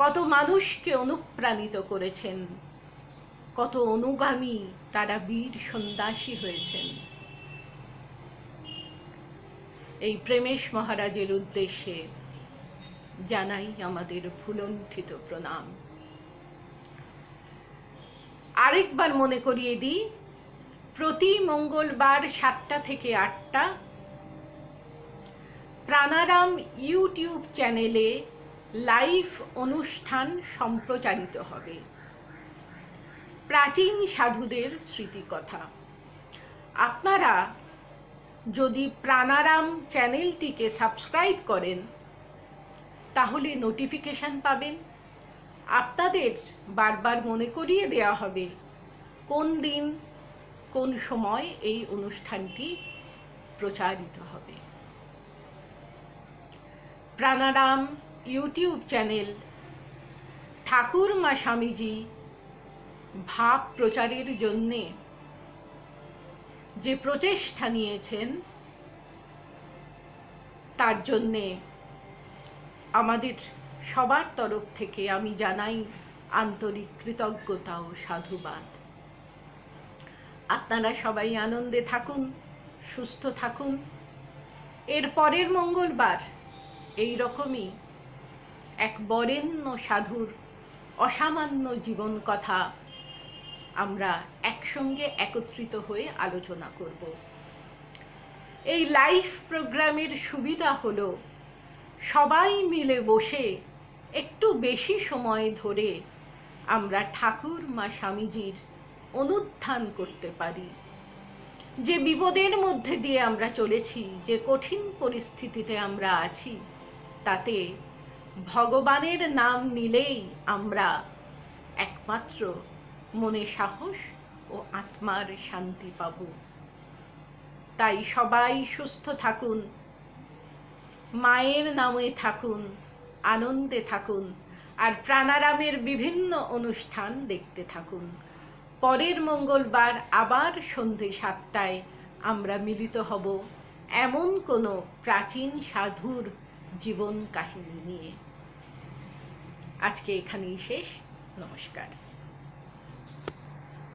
কত মানুষকে অনুপ্রাণিত করেছেন, কত অনুগামী তারা বীর সন্ন্যাসী হয়েছেন। এই প্রেমেশ মহারাজের উদ্দেশ্যে জানাই আমাদের ভুলণ্ঠিত প্রণাম। আরেকবার মনে করিয়ে দিই, প্রতি মঙ্গলবার 7টা থেকে 8টা প্রাণারাম ইউটিউব চ্যানেলে লাইভ অনুষ্ঠান সম্প্রচারিত হবে। প্রাচীন সাধুদের স্মৃতিকথা। আপনারা যদি প্রাণারাম চ্যানেলটিকে সাবস্ক্রাইব করেন তাহলে নোটিফিকেশন পাবেন। আপনাদের বারবার মনে করিয়ে দেওয়া হবে কোন দিন কোন সময় এই অনুষ্ঠানটি প্রচারিত হবে। প্রাণারাম ইউটিউব চ্যানেল ঠাকুরমা স্বামীজি ভাব প্রচারের জন্যে যে প্রচেষ্টা নিয়েছেন তার জন্যে আমাদের সবার তরফ থেকে আমি জানাই আন্তরিক কৃতজ্ঞতা ও সাধুবাদ। আপনারা সবাই আনন্দে থাকুন, সুস্থ থাকুন। এর পরের মঙ্গলবার এই রকমই এক বরেণ্য সাধুর অসামান্য জীবন কথা আমরা একসঙ্গে একত্রিত হয়ে আলোচনা করব। এই লাইভ প্রোগ্রামের সুবিধা হলো সবাই মিলে বসে একটু বেশি সময় ধরে আমরা ঠাকুরমা স্বামীজির অনুধ্যান করতে পারি। যে বিপদের মধ্যে দিয়ে আমরা চলেছি, যে কঠিন পরিস্থিতিতে আমরা আছি, তাতে ভগবানের নাম নিলেই আমরা একমাত্র মনে সাহস ও আত্মার শান্তি পাব। তাই সবাই সুস্থ থাকুন, মায়ের নামে থাকুন, আনন্দে থাকুন, আর প্রাণারামের বিভিন্ন অনুষ্ঠান দেখতে থাকুন। পরের মঙ্গলবার আবার সন্ধ্যে 7টায় আমরা মিলিত হব এমন কোনো প্রাচীন সাধুর জীবন কাহিনী নিয়ে। আজকে এখানেই শেষ। নমস্কার।